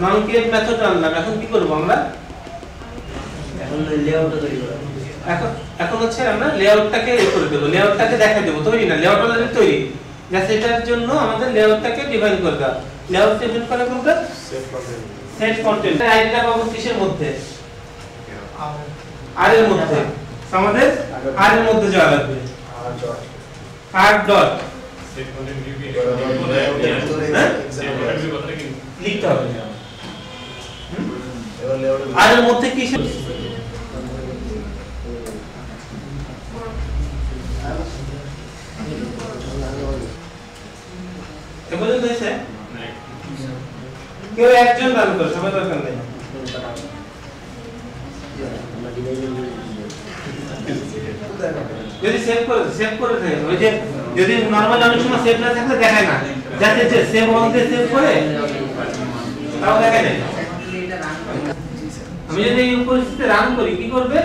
নন-ক্রিয়েট মেথড আনলাম এখন কি করব আমরা এখন লেআউটটা তৈরি করা এখন হচ্ছে আমরা লেআউটটাকে করে দেব লেআউটটাকে দেখাই দেব তৈরি না লেআউট অলরেডি তৈরি জাস্ট এটার জন্য আমাদের লেআউটটাকে ডিফাইন করতে হবে লেআউট ডিফাইন করা কোনটা সেট কন্টেন্ট আইডিটা পাবো কিসের মধ্যে আর এর মধ্যে আমাদের আর এর মধ্যে যাওয়া লাগবে আর ডট সেট কন্টেন্ট ডিউটি লিখতে হবে আর এর মধ্যে কি এগুলো দিয়েছে কেউ একজন রান করে সবাই দরকার নেই যদি সেভ করে দেয় ওই যে যদি নরমাল অনেক সময় সেভ না থাকলে দেখায় না যাতে যে সেভ অন দিয়ে সেভ করে তাও দেখায় না আমি যদি এই পরিস্থিতিতে রান করি কি করবে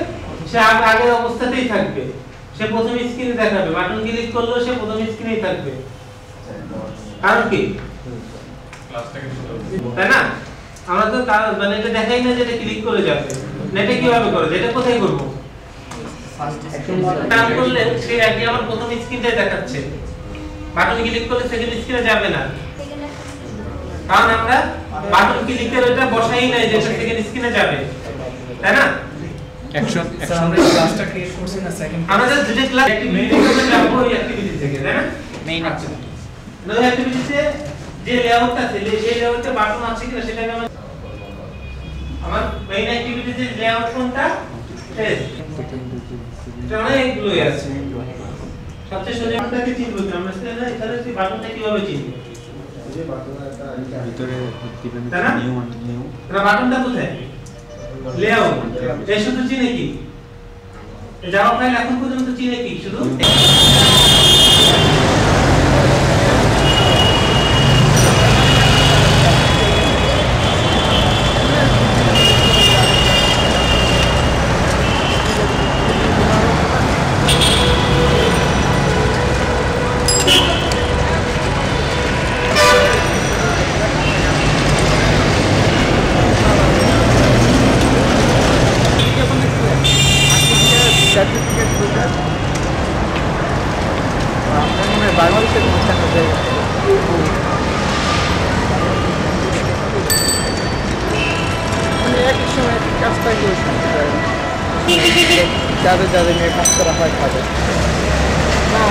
সে আগের অবস্থাতেই থাকবে সে প্রথম স্ক্রিনে দেখাবে বাটন ক্লিক করলো সে প্রথম স্ক্রিনেই থাকবে কারণ কি তাই না আমরা তো মানে এটা দেখাই না যে এটা ক্লিক করে যাবে নেটে কিভাবে করে এটা কোথায় করব টান করলে সে আগে আমার প্রথম স্ক্রিনটাই দেখাচ্ছে বাটন ক্লিক করলে সেকেন্ড স্ক্রিনে যাবে না কারণ আমরা বাটন ক্লিকের ওটা বসাই নাই যে সেকেন্ড স্ক্রিনে যাবে তাই না আমরা ক্লাসটা ক্রিয়েট করছি না সেকেন্ড আমাদের দুটো ক্লাস অ্যাক্টিভিটি থেকে যাব ওই অ্যাক্টিভিটি থেকে তাই না মেইন অ্যাক্টিভিটি ওই অ্যাক্টিভিটিতে যে লেআউটটা আছে সেই লেআউটে বাটন আছে কিনা সেটাকে আমার মেইন অ্যাক্টিভিটিতে লেআউট কোনটা টেস্ট এটা অনেকগুলো আছে সবচেয়ে সোজা কোনটাকে চিনবো আমরা সেটা এখানে এই বাটনটা কিভাবে চিনবো যে বাটনটা ভিতরে দিবেন নিউ এটা বাটনটা কোথায় লেআউট এই শুধু চিনে কি জাভা ফাইল এখন পর্যন্ত চিনে কি শুধু বাংলাদেশের অনুষ্ঠান মানে একই সময় কাজটাই করছি যাদের যাদের নিয়ে কাজ করা হয় তাদের না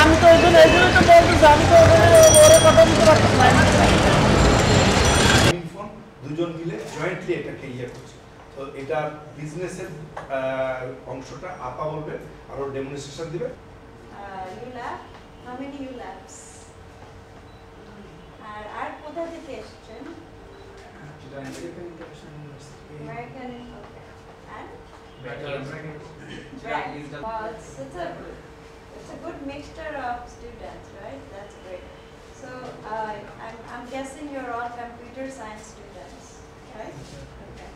আমি তো এগুলো তো বলতেছি আমি তো ওরা কথা বলতে পারতাম না দুজন মিলে জয়েন্টলি এটাকে ইয়ে করছে তো এটা বিজনেসের অংশটা আপা বলবে আর ও ডেমনস্ট্রেশন দিবে ইউল্যাব how many ULabs আর কোথা থেকে এসেছেন American okay and well, it's a good mixture of students, right? That's great. So I'm guessing you're all computer science students, right? Okay.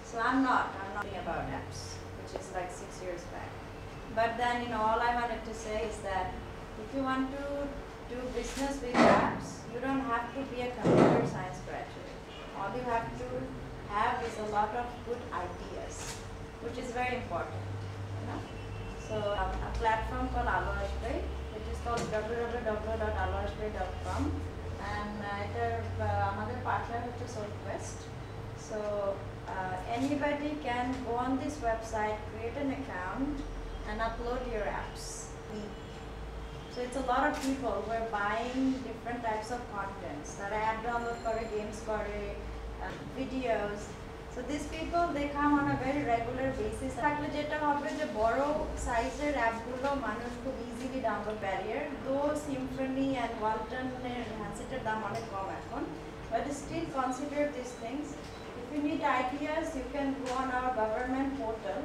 So I'm not thinking about apps, which is like 6 years back. But then, all I wanted to say is that if you want to do business with apps, you don't have to be a computer science graduate. All you have to have is a lot of good ideas, which is very important, So a platform called Alo Ashbay, which is called www.aloashbay.com, and our partner is Southwest. So anybody can go on this website, create an account, and upload your apps. So it's a lot of people who are buying different types of contents. That app download games, videos. So these people, they come on a very regular basis. থাকলে যেটা হবে যে বড় সাইজের অ্যাপগুলো মানুষ খুব ইজিলি ডাউনলোড ব্যারিয়ার দো সিম্ফনি অ্যান্ড ওয়ালটনের হ্যান্ডসেটের দাম অনেক কম এখন still consider these things. If you need ideas, you can go on our government portal,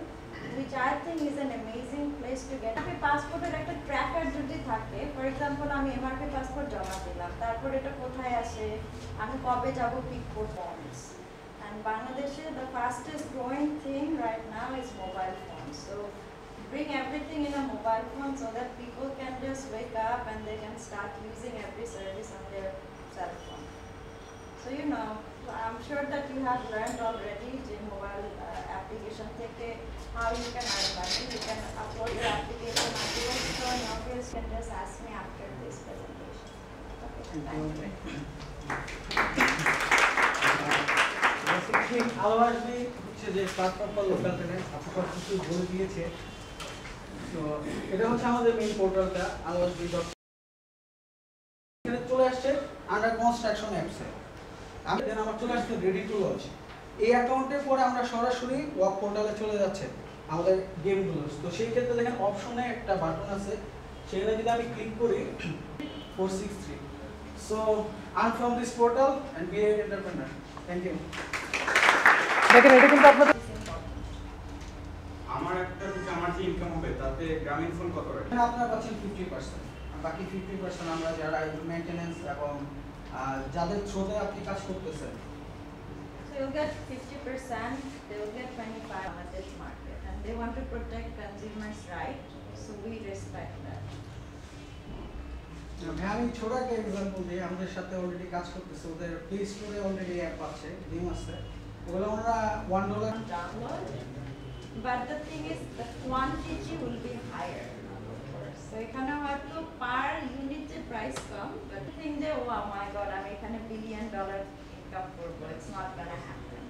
which I think is an amazing place to get. MRP passport একটা tracker যদি থাকে, for example আমি MRP passport জমা দিলাম, তারপর এটা কোথায় আসে, আমি কবে যাব pick for forms. And Bangladesh, the fastest growing thing right now is mobile phones. So bring everything in a mobile phone so that people can just wake up and they can start using every service on their cell phone. So you know, I'm sure that you have learned already the mobile application how you can earn money. You can upload your application on your store. Now you can just ask me after this presentation. Okay, thank you. আলোয়াসবি হচ্ছে যে প্ল্যাটফর্ম ফর লোকাল ট্যালেন্ট আপনারা কিছু বলে দিয়েছে। তো এটা হচ্ছে আমাদের মেইন পোর্টালটা আলোয়াসবি ডট এখানে চলে আসছে আন্ডার কনস্ট্রাকশন অ্যাপসে। আমি দেন আমার চলে আসছে রেডি টু লঞ্চ। এই অ্যাকাউন্টের পরে আমরা সরাসরি ওয়ার্ক পোর্টালে চলে যাচ্ছে আমাদের গেমগুলো। তো সেই ক্ষেত্রে দেখেন অপশনে একটা বাটন আছে, সেখানে যদি আমি ক্লিক করি 463। So I am from this portal and be a entrepreneur. Thank you. দেখেন এটা কিন্তু আপনাদের আমার আমার যে ইনকাম হবে তাতে গ্রামীণ ফোন কত রাখে? আপনারা পাচ্ছেন 50%, আর বাকি 50% আমরা যারা মেইনটেনেন্স এবং যাদের থ্রুতে আপনি কাজ করতেছেন। So you'll get 50%, they will get 25% on this market, and they want to protect consumers' right, so we respect that. আমি ছোট একটা এক্সাম্পল দিই, আমাদের সাথে অলরেডি কাজ করতেছে, ওদের প্লে স্টোরে অলরেডি অ্যাপ আছে, গেম আছে, ওগুলো আমরা $1 download, but the thing is the quantity will be higher. So এখানে হয়তো per unit the price com, but the thing that oh my god আমি এখানে $1 billion income করব, it's not gonna happen.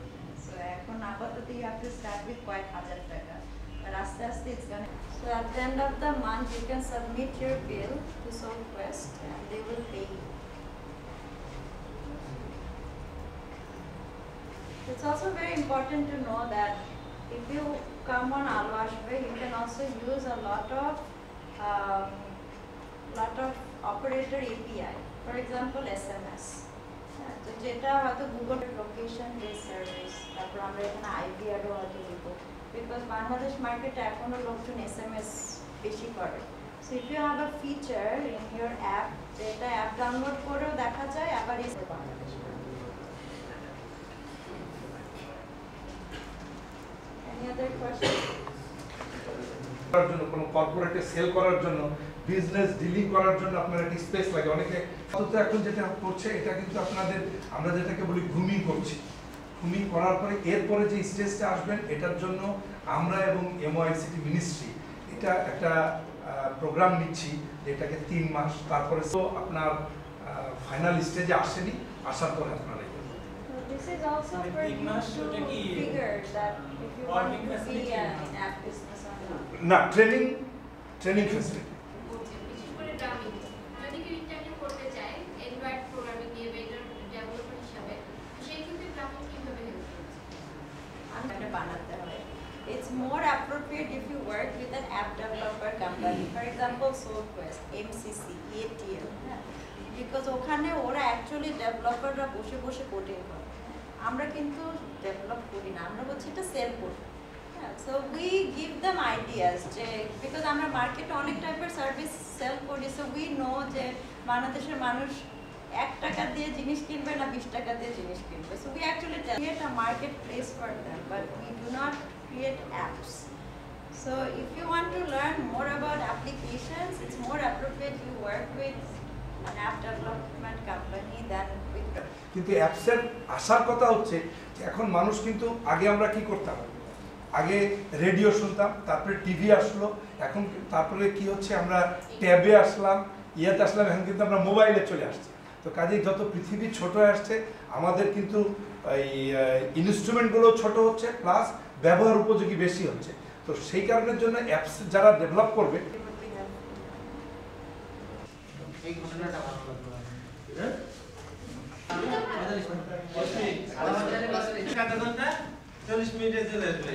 So এখন আপাতত you have to start with কয়েক হাজার টাকা, but আস্তে আস্তে it's gonna. So at the end of the month you can submit your bill to SoulQuest and they will pay you. It's also very important to know that if you come on Alwashbe, you can also use a lot of operator API. For example, SMS. So jeta hoyto Google location based service. Tarpor amra ekhane IVR o hoyto dibo. Because Bangladesh market e ekhono lokjon SMS beshi kore. So if you have a feature in your app, jeta app download koreo dekha jay abar is Bangladesh. Any other questions? করার জন্য কোন কর্পোরেটে সেল করার জন্য বিজনেস ডিলিং করার জন্য আপনার একটা স্পেস লাগে। অনেকে অন্তত এখন যেটা করছে এটা কিন্তু আপনাদের আমরা যেটাকে বলি গ্রুমিং করছি। গ্রুমিং করার পরে এরপরে যে স্টেজটা আসবেন এটার জন্য আমরা এবং এমওআইসিটি মিনিস্ট্রি এটা একটা প্রোগ্রাম নিচ্ছি যেটাকে 3 মাস, তারপরে তো আপনার ফাইনাল স্টেজে আসেনি, আসার পরে আপনারা This is also for you to figure that if you want to be an app business or not. না ট্রেনিং ফ্যাসিলিটি বিশেষ করে গ্রামীণ যদি কেউ ইন্টারভিউ করতে চায় অ্যান্ড্রয়েড প্রোগ্রামিং নিয়ে বেটার ডেভেলপার হিসাবে সেই ক্ষেত্রে প্ল্যাটফর্ম কিভাবে হেল্প করছে? আমি এটা বানাতে হবে। It's more appropriate if you work with an app developer company, for example SoulQuest, MCC, ATL, because ওখানে ওরা অ্যাকচুয়ালি ডেভেলপাররা বসে বসে কোডিং করে। আমরা কিন্তু ডেভেলপ করি না, আমরা হচ্ছে এটা সেল করি। So we give them ideas যে because আমরা মার্কেটে অনেক টাইপের সার্ভিস সেল করি, so we know যে বাংলাদেশের মানুষ 1 টাকা দিয়ে জিনিস কিনবে না 20 টাকা দিয়ে জিনিস কিনবে। So we actually create a marketplace for them, but we do not create apps. So if you want to learn more about applications, it's more appropriate you work with an app development company than with. কিন্তু অ্যাপসের আসার কথা হচ্ছে যে এখন মানুষ কিন্তু আগে আমরা কি করতাম, আগে রেডিও শুনতাম, তারপরে টিভি আসলো, এখন তারপরে কি হচ্ছে আমরা ট্যাবে আসলাম, ইয়েতে আসলাম, এখন কিন্তু আমরা মোবাইলে চলে আসছি। তো কাজেই যত পৃথিবী ছোট আসছে আমাদের কিন্তু এই ইনস্ট্রুমেন্টগুলো ছোট হচ্ছে, প্লাস ব্যবহার উপযোগী বেশি হচ্ছে। তো সেই কারণের জন্য অ্যাপস যারা ডেভেলপ করবে এই ঘটনাটা ভালো লাগলো। ঘন্টা 40 মিনিটে চলে আসবে।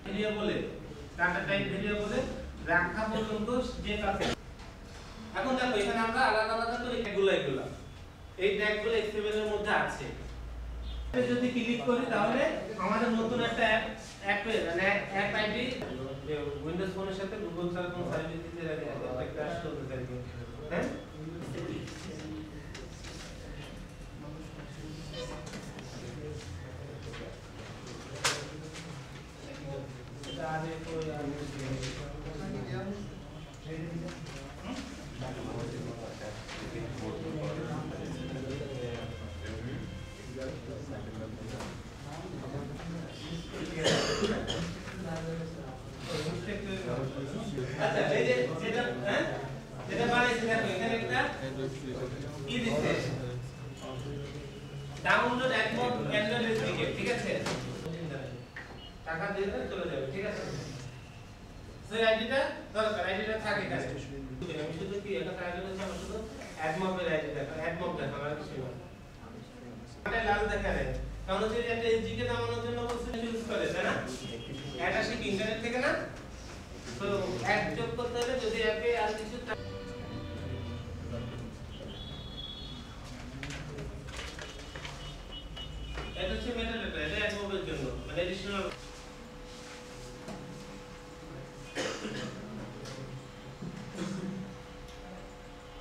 ভেরিয়েবলে ডাটা টাইপ ভেরিয়েবলে রাখা পর্যন্ত যে কাজ এখন দেখো এখানে আমরা আলাদা আলাদা করে ট্যাগগুলো এই ট্যাগগুলো XML এর মধ্যে আছে যদি ক্লিক করি তাহলে আমাদের নতুন একটা অ্যাপের মানে অ্যাপ আইডি যে উইন্ডোজ ফোনের সাথে গুগল ছাড়া কোনো সার্ভিস দিতে লাগে একটা ক্র্যাশ করতে চাইবে হ্যাঁ আরে কোই আচ্ছা এই যে সেটা হ্যাঁ যেটা বানাইছি দেখো এখানে একটা কি দিচ্ছে ডাউনলোড অ্যান্ড্রয়েড এসডিকে ঠিক আছে টাকা দিয়ে চলে যাবে ঠিক আছে সেই আইডিটা দরকার আইডিটা থাকে কাছে আমি শুধু কি এটা টাইটেল আছে আমি শুধু অ্যাডমবের আইডি দেখো অ্যাডমব দেখো আমার কিছু না এটা লাল দেখা যায় কারণ হচ্ছে একটা এসডিকে নামানোর জন্য বলছে ইউজ করে তাই না অ্যাড আসে কি ইন্টারনেট থেকে না তো অ্যাড যোগ করতে হলে যদি অ্যাপে আর কিছু এটা হচ্ছে মেটাডাটা এটা অ্যাডমবের জন্য মানে এডিশনাল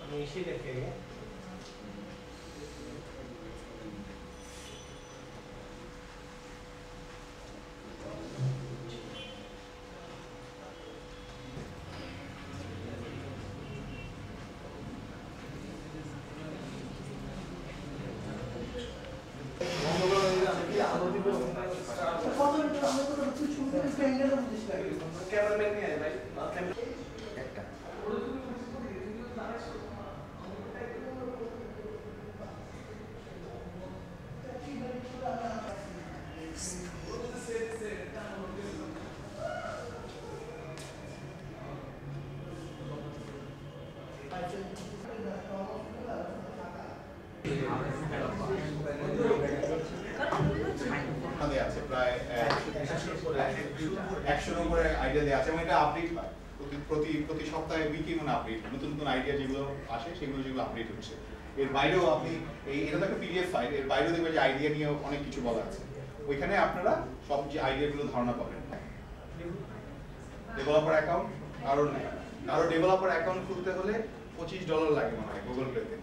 আমি এসে দেখে ক্যামেরাম্যান নিয়ে আয় ভাই আমাদের আছে প্রায় 100 উপরে আইডিয়া দেওয়া আছে এবং এটা আপডেট হয় প্রতি সপ্তাহে উইকলি মানে আপডেট নতুন নতুন আইডিয়া যেগুলো আসে সেগুলো যেগুলো আপডেট হচ্ছে। এর বাইরেও আপনি এটা তো একটা পিডিএফ ফাইল, এর বাইরেও দেখবেন যে আইডিয়া নিয়ে অনেক কিছু বলা আছে, ওইখানে আপনারা সব যে আইডিয়াগুলো ধারণা পাবেন। ডেভেলপার অ্যাকাউন্ট কারো ডেভেলপার অ্যাকাউন্ট খুলতে হলে $25 লাগে মনে হয় গুগল পেতে।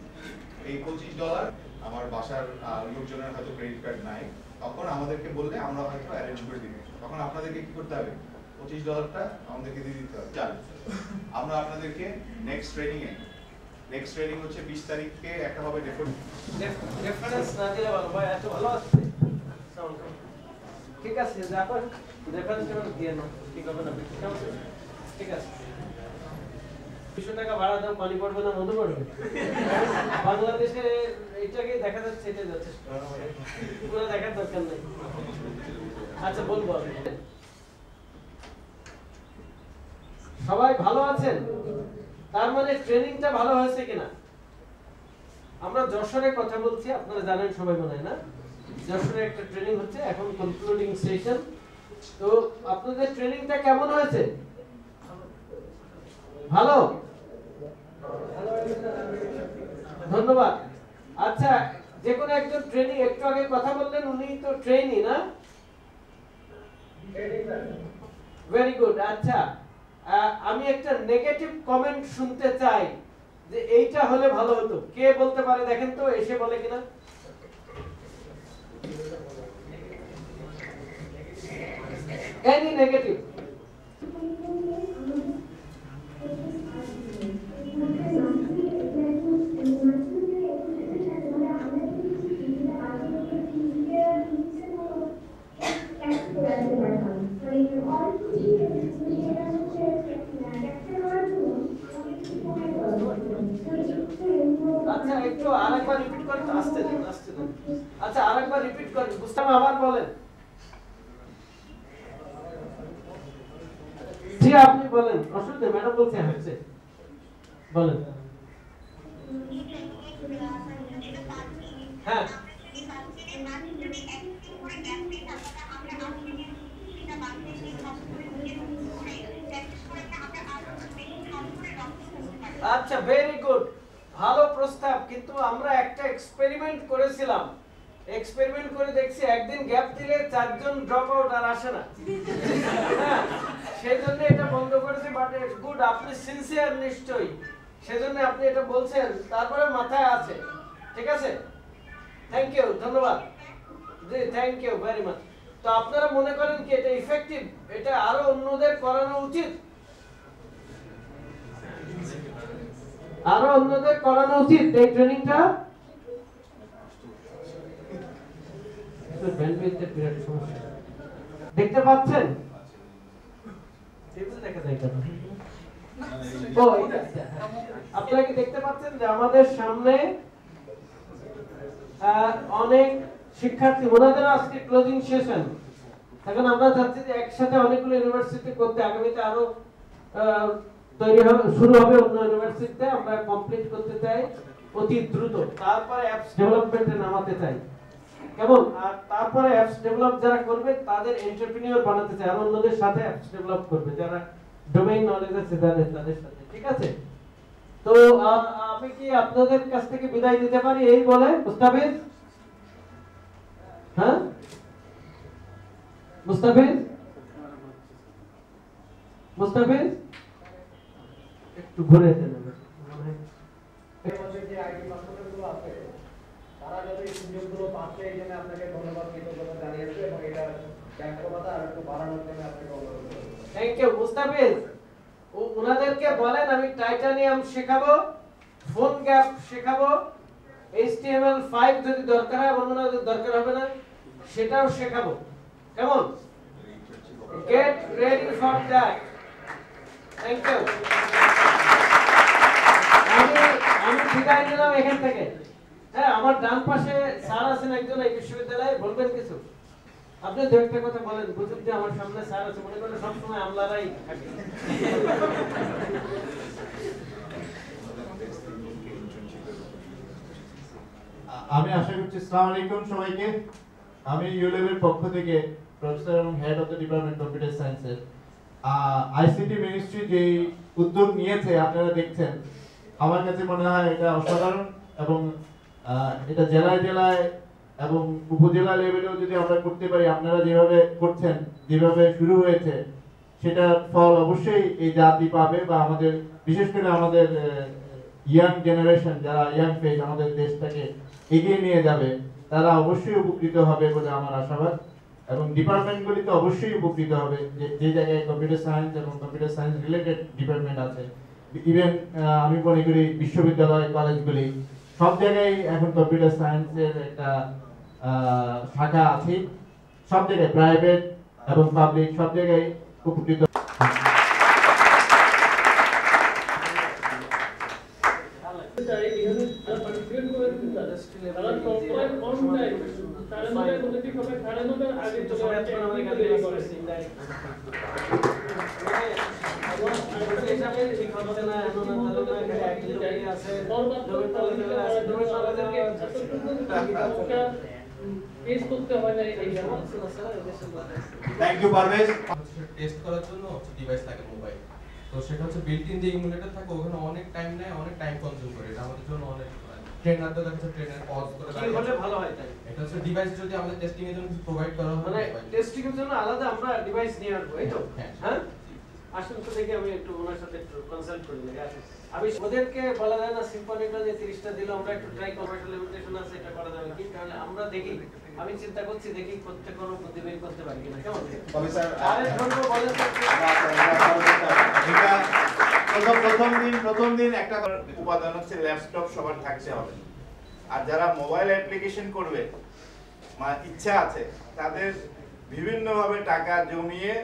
এই $25 আমার বাসার লোকজনের হয়তো ক্রেডিট কার্ড নাই, তখন আমাদেরকে বললে আমরা হয়তো অ্যারেঞ্জ করে দিব। তখন আপনাদেরকে কি করতে হবে, $25টা আমাদেরকে দিয়ে দিতে হবে। চল আমরা আপনাদেরকে নেক্সট ট্রেনিং হচ্ছে 20 তারিখে একটা হবে রেফারেন্স না দিলে ভালো ভাই, এত ভালো আছে সাউন্ড ঠিক আছে, যখন রেফারেন্স দিয়ে নাও ঠিক হবে না, ঠিক আছে। 200 টাকা ভাড়া দাও, পানি পড়বে না মধু পড়বে? বাংলাদেশে এইটাকে দেখা যাচ্ছে, এটা যথেষ্ট, পুরো দেখার দরকার নেই। আচ্ছা বলবো, সবাই ভালো আছেন? তার মানে ট্রেনিংটা ভালো হয়েছে কিনা? আমরা যশোরের কথা বলছি, আপনারা জানেন সবাই মনে হয় না, যশোরে একটা ট্রেনিং হচ্ছে এখন কনক্লুডিং সেশন। তো আপনাদের ট্রেনিংটা কেমন হয়েছে? ভালো, ধন্যবাদ। আচ্ছা, যে কোনো একজন ট্রেনিং, একটু আগে কথা বললেন উনি তো ট্রেনি না? Very good. আচ্ছা, আমি একটা নেগেটিভ কমেন্ট শুনতে চাই যে এইটা হলে ভালো হতো। কে বলতে পারে দেখেন তো, এসে বলে কিনা? Any negative? আচ্ছা, একটু আরেকবার রিপিট করেন, আস্তে আস্তে। আচ্ছা, আরেকবার রিপিট করেন, বুঝতাম, আবার বলেন। জি আপনি বলেন, অসুবিধা, ম্যাডাম বলছে হচ্ছে, বলেন। হ্যাঁ, আচ্ছা, ভেরি গুড, ভালো প্রস্তাব। কিন্তু আমরা একটা এক্সপেরিমেন্ট করেছিলাম, এক্সপেরিমেন্ট করে দেখছি একদিন গ্যাপ দিলে 4 জন ড্রপ আউট আর আসে না, সেজন্য এটা বন্ধ করেছি। বাট ইটস গুড, আপনি সিনসিয়ার নিশ্চয়ই, সেজন্য আপনি এটা বলছেন, তারপরে মাথায় আছে, ঠিক আছে। থ্যাংক ইউ, ধন্যবাদ জি, থ্যাংক ইউ ভেরি মাচ। তো আপনারা মনে করেন কি এটা ইফেক্টিভ? এটা আরো অন্যদের করানো উচিত, আরো অন্যদের করানো উচিত এই ট্রেনিংটা। দেখতে পাচ্ছেন? আপনারা কি দেখতে পাচ্ছেন যে আমাদের সামনে অনেক শিক্ষার্থী, ওনাদের আজকে ক্লোজিং সেশন। এখন আমরা চাচ্ছি যে একসাথে অনেকগুলো ইউনিভার্সিটি করতে, আগামীতে আরো তৈরি হবে, শুরু হবে অন্য ইউনিভার্সিটিতে, আমরা কমপ্লিট করতে চাই অতি দ্রুত। তারপরে অ্যাপস ডেভেলপমেন্টে নামাতে চাই, কেমন? আর তারপরে অ্যাপস ডেভেলপ যারা করবে তাদের এন্টারপ্রেনিউর বানাতে চাই, আর অন্যদের সাথে অ্যাপস ডেভেলপ করবে যারা ডোমেইন নলেজ আছে তাদের সাথে, ঠিক আছে? তো আমি কি আপনাদের কাছ থেকে বিদায় নিতে পারি এই বলে? মুস্তাফিজ, হ্যাঁ মুস্তাফিজ, মুস্তাফিজ একটু ঘুরে দেন। যে আইটি পাসপোর্টগুলো আছে তারা যদি সুযোগগুলো পাচ্ছে, এই জন্য আপনাকে ধন্যবাদ কৃতজ্ঞতা জানিয়েছে এবং এটা ব্যাখ্যাটা আর একটু বাড়ানোর জন্য আপনাকে অনুরোধ করব। Thank you Mustafiz. ওনাদেরকে বলেন আমি টাইটানিয়াম শেখাবো, ফোন গ্যাপ শেখাবো, HTML5 যদি দরকার হয়, অন্য দরকার হবে না, সেটাও শেখাবো, কেমন? Get ready for that. Thank you. আমি বিদায় নিলাম এখান থেকে। হ্যাঁ, আমার ডান পাশে স্যার আছেন একজন এই বিশ্ববিদ্যালয়ে, বলবেন কিছু? আপনি দু একটা কথা বলেন, বুঝুন যে আমার সামনে স্যার আছে, মনে করেন সবসময় আমলারাই থাকে। আমি আশা করছি আসসালামু আলাইকুম সবাইকে। আমি ইউলেবের পক্ষ থেকে প্রফেসর এবং head of the department computer সায়েন্সের আইসিটি মিনিস্ট্রি যে উদ্যোগ নিয়েছে আপনারা দেখছেন, আমার কাছে মনে হয় এটা অসাধারণ এবং এটা জেলায় জেলায় এবং উপজেলা লেভেলেও যদি আমরা করতে পারি, আপনারা যেভাবে করছেন, যেভাবে শুরু হয়েছে, সেটার ফল অবশ্যই এই জাতি পাবে বা আমাদের বিশেষ করে আমাদের ইয়াং জেনারেশন যারা ইয়াং ফেজ আমাদের দেশটাকে এগিয়ে নিয়ে যাবে, তারা অবশ্যই উপকৃত হবে বলে আমার আশাবাদ। এবং ডিপার্টমেন্টগুলি তো অবশ্যই উপকৃত হবে, যে জায়গায় কম্পিউটার সায়েন্স এবং কম্পিউটার সায়েন্স রিলেটেড ডিপার্টমেন্ট আছে। ইভেন আমি মনে করি বিশ্ববিদ্যালয় কলেজগুলি সব জায়গায় এখন কম্পিউটার সায়েন্সের একটা শাখা আছে, সব জায়গায় প্রাইভেট এবং পাবলিক সব জায়গায় উপকৃত। Thank you Parvez. টেস্ট করার জন্য ডিভাইস থাকে মোবাইল, তো সেটা হচ্ছে বিল্ট ইন যে ইমুলেটর থাকে, ওখানে অনেক টাইম নেয়, অনেক টাইম কনজিউম করে। এটা আমাদের জন্য অনেক ট্রেনারদের কাছে ট্রেনার পজ করে কি হলে ভালো হয় তাই এটা হচ্ছে ডিভাইস যদি আমাদের টেস্টিং এর জন্য প্রোভাইড করা হয়, মানে টেস্টিং এর জন্য আলাদা আমরা ডিভাইস নিয়ে আসবো, এই তো? হ্যাঁ আসুন তো দেখি, আমি একটু ওনার সাথে একটু কনসাল্ট করি নাকি। আসুন, আমি ওদেরকে বলা যায় না সিম্পনিটা যে 30টা দিল, আমরা একটু ট্রাই কমার্শিয়াল লিমিটেশন আছে, এটা করা যাবে কি? তাহলে আমরা দেখি, আমি চিন্তা করছি দেখি করতে কোনো বুদ্ধি বের করতে পারি কিনা। কেমন তবে স্যার আরে ধরবো বলেন এটা প্রথম দিন একটা উপাদান হচ্ছে ল্যাপটপ সবার থাকতে হবে। আর যারা মোবাইল অ্যাপ্লিকেশন করবে মানে ইচ্ছা আছে, তাদের বিভিন্নভাবে টাকা জমিয়ে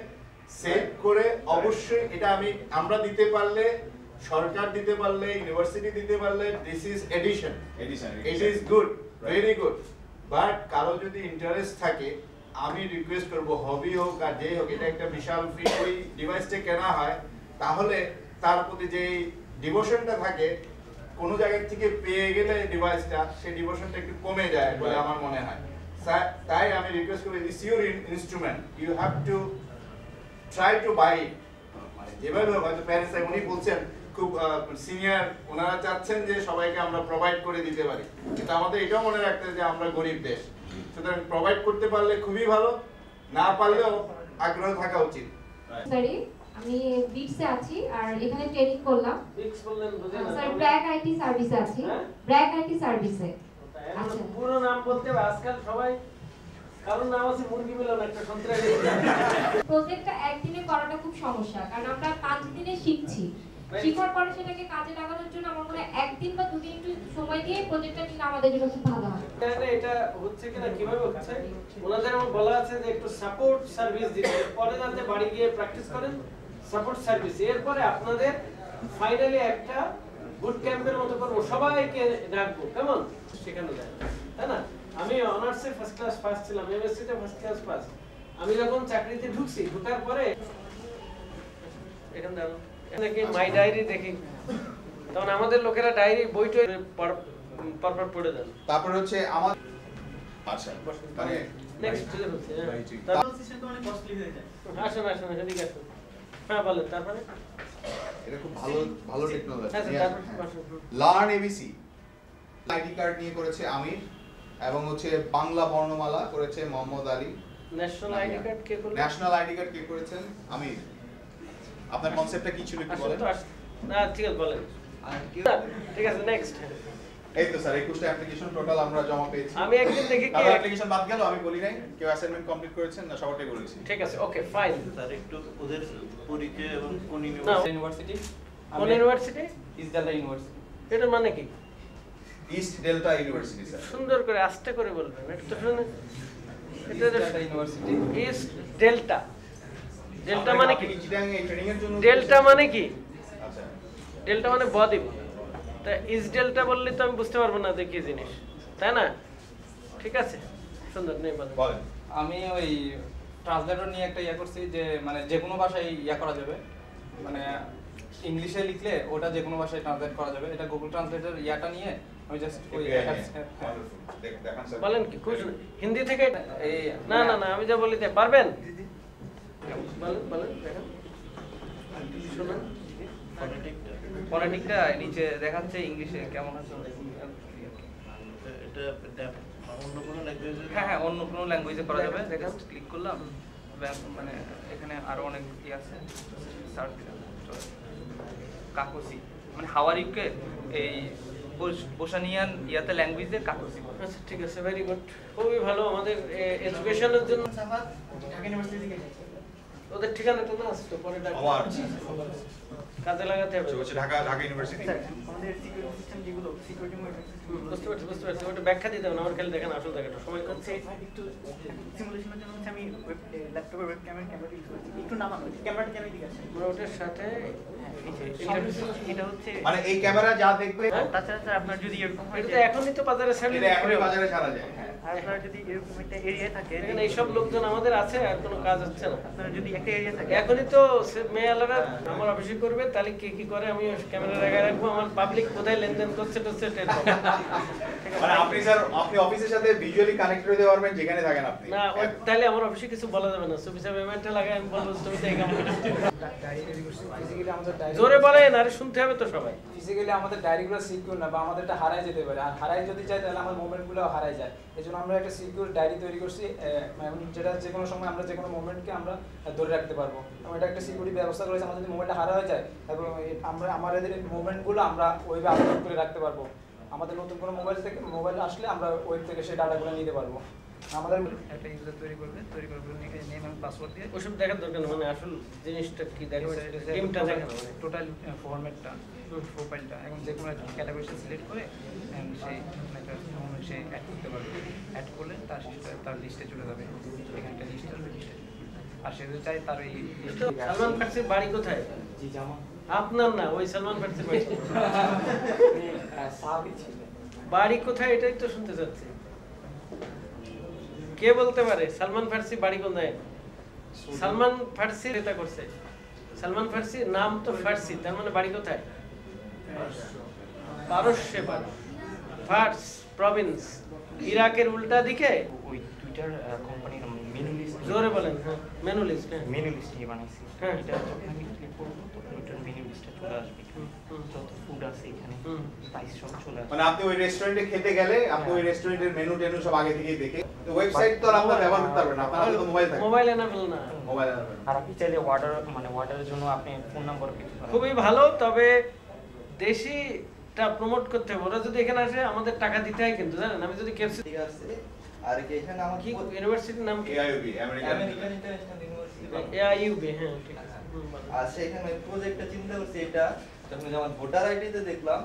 সেভ করে অবশ্যই এটা আমরা দিতে পারলে, সরকার দিতে পারলে, ইউনিভার্সিটি দিতে পারলে, this is addition, it is good, very good. But কারো যদি ইন্টারেস্ট থাকে, আমি রিকোয়েস্ট করব, হবি হোক আর যেই হোক, এটা একটা বিশাল ফি, ওই ডিভাইসটা কেনা হয়, তাহলে তার প্রতি যে ডিভোশনটা থাকে, কোনো জায়গা থেকে পেয়ে গেলে ডিভাইসটা, সেই ডিভোশনটা একটু কমে যায় বলে আমার মনে হয়। তাই আমি রিকোয়েস্ট করি, it's your instrument, you have to try to buy. মানে যেভাবে হয়তো প্যারেন্টস উনি বলছেন খুব সিনিয়র, ওনারা চাচ্ছেন যে সবাইকে আমরা প্রোভাইড করে দিতে পারি, কিন্তু আমাদের এটাও মনে রাখতে হবে যে আমরা গরিব দেশ, সুতরাং প্রোভাইড করতে পারলে খুবই ভালো, না পারলেও আগ্রহ থাকা উচিত। আমি বিটসে আছি আর এখানে ট্রেনিং করলাম। বিটস বললেন বুঝেন না স্যার ব্র্যাক আইটি সার্ভিসে আছি। ব্র্যাক আইটি সার্ভিসে। আচ্ছা, পুরো নাম বলতে হবে আজকাল সবাই, কারণ নাম আছে মুরগি মিলন, একটা সন্ত্রাসী। প্রজেক্টটা একদিনে করাটা খুব সমস্যা, কারণ আমরা 5 দিনে শিখছি, শিখার পরে সেটাকে কাজে লাগানোর জন্য আমার মনে হয় একদিন বা দুদিন একটু সময় দিয়ে প্রজেক্টটা নিলে আমাদের জন্য খুব ভালো হয়। এটা হচ্ছে কিনা কিভাবে হচ্ছে, ওনাদের আমার বলা আছে যে একটু সাপোর্ট সার্ভিস দিতে, পরে যাতে বাড়ি গিয়ে প্র্যাকটিস করেন সাপোর্ট সার্ভিস। এরপরে আপনাদের ফাইনালি একটা বুট ক্যাম্পের মতো করবো, সবাইকে ডাকবো, কেমন শেখানো যায়, তাই না? আমি অনার্সে ফার্স্ট ক্লাস পাস ছিলাম, এমএসসি তে ফার্স্ট ক্লাস পাস। আমি যখন চাকরিতে ঢুকছি, ঢোকার পরে এখানে দেখি মাই ডায়েরি দেখি, তখন আমাদের লোকেরা ডায়েরি বইটা পরপর পড়ে দেন। তারপর হচ্ছে আমার আচ্ছা মানে নেক্সট যেটা হচ্ছে তারপর সিস্টেম তো অনেক কস্টলি হয়ে যায়। আসুন আসুন এদিকে আসুন। হ্যাঁ বলেন, তারপরে এটা খুব ভালো টেকনোলজি। আচ্ছা তারপর লার্ন এবিসি আইডি কার্ড নিয়ে করেছে আমির, এবং হচ্ছে বাংলা বর্ণমালা করেছে Mohammad Ali. National ID card কে করলেন? ন্যাশনাল আইডি কার্ড কে করেছেন? আমির। আপনার কনসেপ্টটা কি ছিল একটু বলেন। না ঠিক আছে বলেন। ঠিক আছে নেক্সট। এই তো স্যার 21টা অ্যাপ্লিকেশন টোটাল আমরা জমা পেয়েছি। আমি একদিন দেখি কি অ্যাপ্লিকেশন বাদ গেল আমি বলি নাই, কেউ অ্যাসাইনমেন্ট কমপ্লিট করেছেন না সবারটাই বলেছি। ঠিক আছে ওকে ফাইন। স্যার একটু ওদের পরিচয় এবং কোন ইউনিভার্সিটি কোন ইউনিভার্সিটি? East delta university. এটা মানে কি? East delta university sir. সুন্দর করে আস্তে করে বলবেন, এটা তো শুনে। এটা delta university. East delta. Delta মানে কি? ট্রেনিং এর জন্য ডেল্টা মানে কি? আচ্ছা ডেল্টা মানে বদ্বীপ। তা ইস্ট ডেল্টা বললে তো আমি বুঝতে পারবো না দেখি জিনিস, তাই না? ঠিক আছে সুন্দর নেই বলেন। আমি ওই ট্রান্সলেটর নিয়ে একটা করছি যে মানে যে কোনো ভাষায় করা যাবে, মানে ইংলিশে লিখলে ওটা যে কোনো ভাষায় ট্রান্সলেট করা যাবে। এটা গুগল ট্রান্সলেটর নিয়ে ওই জাস্ট ওই বলেন কি হিন্দি থেকে না না না আমি যা বলি তাই পারবেন বলেন বলেন দেখেন শুনুন ফনেটিকটা নিচে দেখাচ্ছে ইংলিশে কেমন আছে এটা অন্য কোনো ল্যাঙ্গুয়েজে হ্যাঁ অন্য কোনো ল্যাঙ্গুয়েজে করা যাবে জাস্ট ক্লিক করলাম মানে এখানে আরো অনেক কি আছে সার্চ দিলাম কাকসি মানে হাওয়ারিকে এই বোসানিয়ান ইয়াতে ল্যাঙ্গুয়েজের কাকসি। আচ্ছা ঠিক আছে ভেরি গুড খুবই ভালো আমাদের এডুকেশনের জন্য ঢাকা ইউনিভার্সিটি থেকে ওদের ঠিকানা তো না আছে তো পরে কাজে লাগাতে হবে ঢাকা ইউনিভার্সিটি আমাদের সিকিউরিটি সিস্টেম যেগুলো সিকিউরিটি বুঝতে পারছি ওটা ব্যাখ্যা দিতে হবে আমার খালি দেখেন আসল দেখাটা সময় করছে একটু সিমুলেশনের জন্য হচ্ছে আমি ল্যাপটপের ওয়েব ক্যামেরাটা ইউজ করছি একটু নামানো ক্যামেরাটা কেন দিকে আছে ওটার সাথে এটা হচ্ছে মানে এই ক্যামেরা যা দেখবে তাছাড়া স্যার আপনার যদি এরকম হয় এটা এখনই তো বাজারে ছাড়লে এটা এখনই বাজারে ছাড়া যায় আপনার যদি এরকম একটা এরিয়া থাকে এখানে এইসব লোকজন আমাদের আছে আর কোনো কাজ হচ্ছে না আপনার যদি একটা এরিয়া থাকে এখনই তো মেয়ালারা আমার অফিসে করবে তাহলে কে কি করে আমি ক্যামেরা লাগায় রাখবো আমার পাবলিক কোথায় লেনদেন করছে টের পাবো মানে আপনি স্যার আপনি অফিসের সাথে ভিজুয়ালি কানেক্টেড হতে পারবেন যেখানে থাকেন আপনি না তাহলে আমার অফিসে কিছু বলা যাবে না সুবিধা পেমেন্টটা লাগায় আমি বলবো তুমি তো এই কাম করো ফিজিক্যালি আমাদের জোরে বলেন আরে শুনতে হবে তো সবাই ফিজিক্যালি আমাদের ডায়েরিগুলো সিকিউর না বা আমাদেরটা হারাই যেতে পারে আর হারাই যদি যায় তাহলে আমার মোমেন্টগুলো হারাই যায় এজন্য আমরা একটা সিকিউর ডায়েরি তৈরি করছি যেটা যে কোনো সময় আমরা যে কোনো মোমেন্টকে আমরা ধরে রাখতে পারবো আমরা এটা একটা সিকিউরিটি ব্যবস্থা করেছি আমাদের যদি মোবাইলটা হারা হয়ে যায় তারপর আমরা আমাদের মোমেন্টগুলো আমরা ওইভাবে আপলোড করে রাখতে পারবো আমাদের নতুন কোনো মোবাইল আসলে আমরা ওয়েব থেকে সেই ডাটাগুলো নিতে পারবো আমাদের একটা ইউজার তৈরি করবে নেম এবং পাসওয়ার্ড দিয়ে ওসব দেখার দরকার নেই মানে আসল জিনিসটা কি দেখাবো গেমটা দেখানো টোটাল ফরম্যাটটা প্রোফাইলটা এবং যে কোনো ক্যাটাগরি সিলেক্ট করে সেই সে অ্যাড করতে পারবে অ্যাড করলে তার লিস্টে চলে যাবে এখানে একটা লিস্ট আসবে আর সে যদি চাই তার এই সালমান ফারসির বাড়ি কোথায় জি জামা আপনার না ওই সালমান ফারসির বাড়ি বাড়ি কোথায় এটাই তো শুনতে চাচ্ছি কে বলতে পারে সালমান ফারসি বাড়ি কোথায় সালমান ফারসি এটা করছে সালমান ফারসি নাম তো ফারসি তার মানে বাড়ি কোথায় পারস্যে বাড়ি ফার্স প্রভিন্স ইরাকের উল্টা দিকে ওই টুইটার কোম্পানির মেনু লিস্ট জোরে বলেন হ্যাঁ মেনু লিস্ট মেনু লিস্ট নিয়ে বানাইছি হ্যাঁ এটা যখন আমি ক্লিক করব তখন ওইটার মেনু লিস্টে চলে আসবে যত ফুড আছে এখানে প্রাইস সব চলে আসবে মানে আপনি ওই রেস্টুরেন্টে খেতে গেলে আপনি ওই রেস্টুরেন্টের মেনু টেনু সব আগে থেকেই দেখে তো ওয়েবসাইট তো আপনারা ব্যবহার করতে পারবেন না আপনার তো মোবাইল থাকে মোবাইল এনাবেল না মোবাইল আর আপনি চাইলে অর্ডারের জন্য আপনি ফোন নাম্বার পেতে পারেন খুবই ভালো তবে দেশিটা প্রমোট করতে হবে ওরা যদি এখানে আসে আমাদের টাকা দিতে হয় কিন্তু জানেন আমি যদি কেএফসি ঠিক আছে আর কি এখানে আমার কি ইউনিভার্সিটির নাম কি AIUB American international university AIUB হ্যাঁ ঠিক আছে আর সেখানে প্রজেক্টটা চিন্তা করছি এটা যখন যেমন ভোটার আইডিতে দেখলাম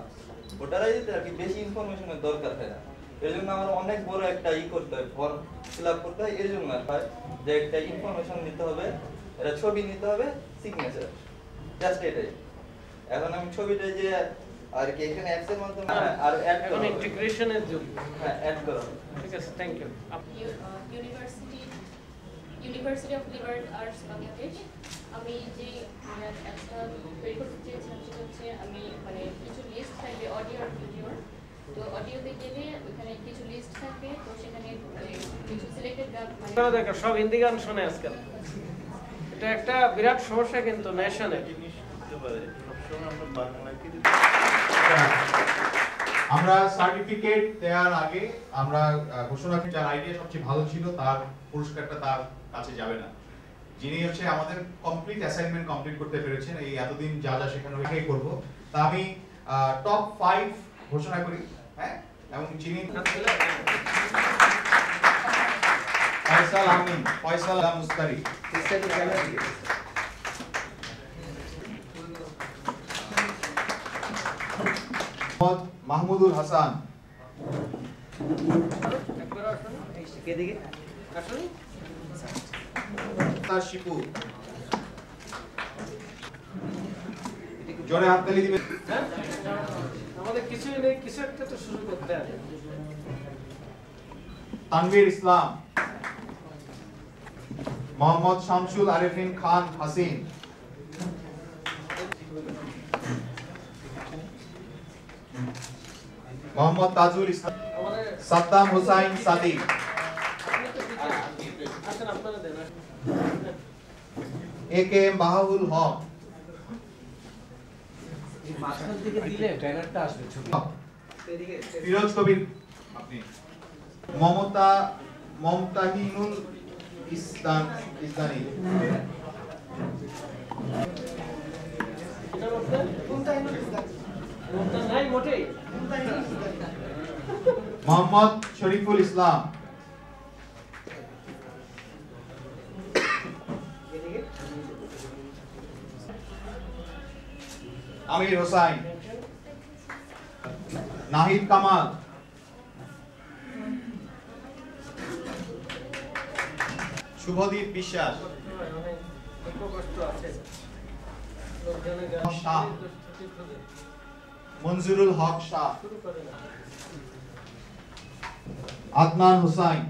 ভোটার আইডিতে আর কি বেশি ইনফরমেশনের দরকার হয় না এর জন্য আমার অনেক বড় একটা করতে হয় ফর্ম ফিল আপ করতে হয় এর জন্য হয় যে একটা ইনফরমেশন নিতে হবে এটা ছবি নিতে হবে সিগনেচার জাস্ট এটাই এখন আমি ছবিটা যে আর কি এখানে অ্যাপস এর মাধ্যমে আর অ্যাড এখন ইন্টিগ্রেশনের যুগ হ্যাঁ অ্যাড করো ঠিক আছে thank you University of Liberal Arts Bangladesh আমি যে একটা তৈরি করতে চেয়েছিলাম সেটা হচ্ছে আমি মানে কিছু লিস্ট থাকবে অডিও আর ভিডিওর তো অডিওতে গেলে ওখানে কিছু লিস্ট থাকবে তো সেখানে কিছু সিলেক্টেড আপনারা দেখো সব হিন্দি গান শুনে আজকাল এটা একটা বিরাট সমস্যা কিন্তু নেশনে আমরা সার্টিফিকেট দেওয়ার আগে আমরা ঘোষণা করি যার আইডিয়া সবচেয়ে ভালো ছিল তার পুরস্কারটা তার কাছে যাবে না যিনি হচ্ছে আমাদের কমপ্লিট অ্যাসাইনমেন্ট কমপ্লিট করতে পেরেছেন এই এতদিন যা যা শেখানো ওইটাই করব তা আমি টপ 5 ঘোষণা করি হ্যাঁ এবং যিনি ফয়সাল আমিন ফয়সাল মুস্তারি মাহমুদুল হাসান একবার আসুন এদিকে আসুন শিপু জোরে হাততালি দিবেন হ্যাঁ আমাদের কিছুই নেই কিছু একটা তো শুরু করতে হবে তানভীর ইসলাম মোহাম্মদ শামসুল আরেফিন খান হাসিন মোহাম্মদ তাজুল ইসলাম, সাদ্দাম হুসাইন সাদিক, একে এম বাহাউল হক, মাঝখান থেকে দিলে ব্যানারটা আসবে ছবি। ফিরোজ কবির, আপনি মমতাহিনুল ইসলামি, মোহাম্মদ শরীফুল ইসলাম, আমির হোসাইন, নাহিদ কামাল, শুভদীপ বিশ্বাস, শাহ, মনজুরুল হক শাহ, আদনান হুসাইন,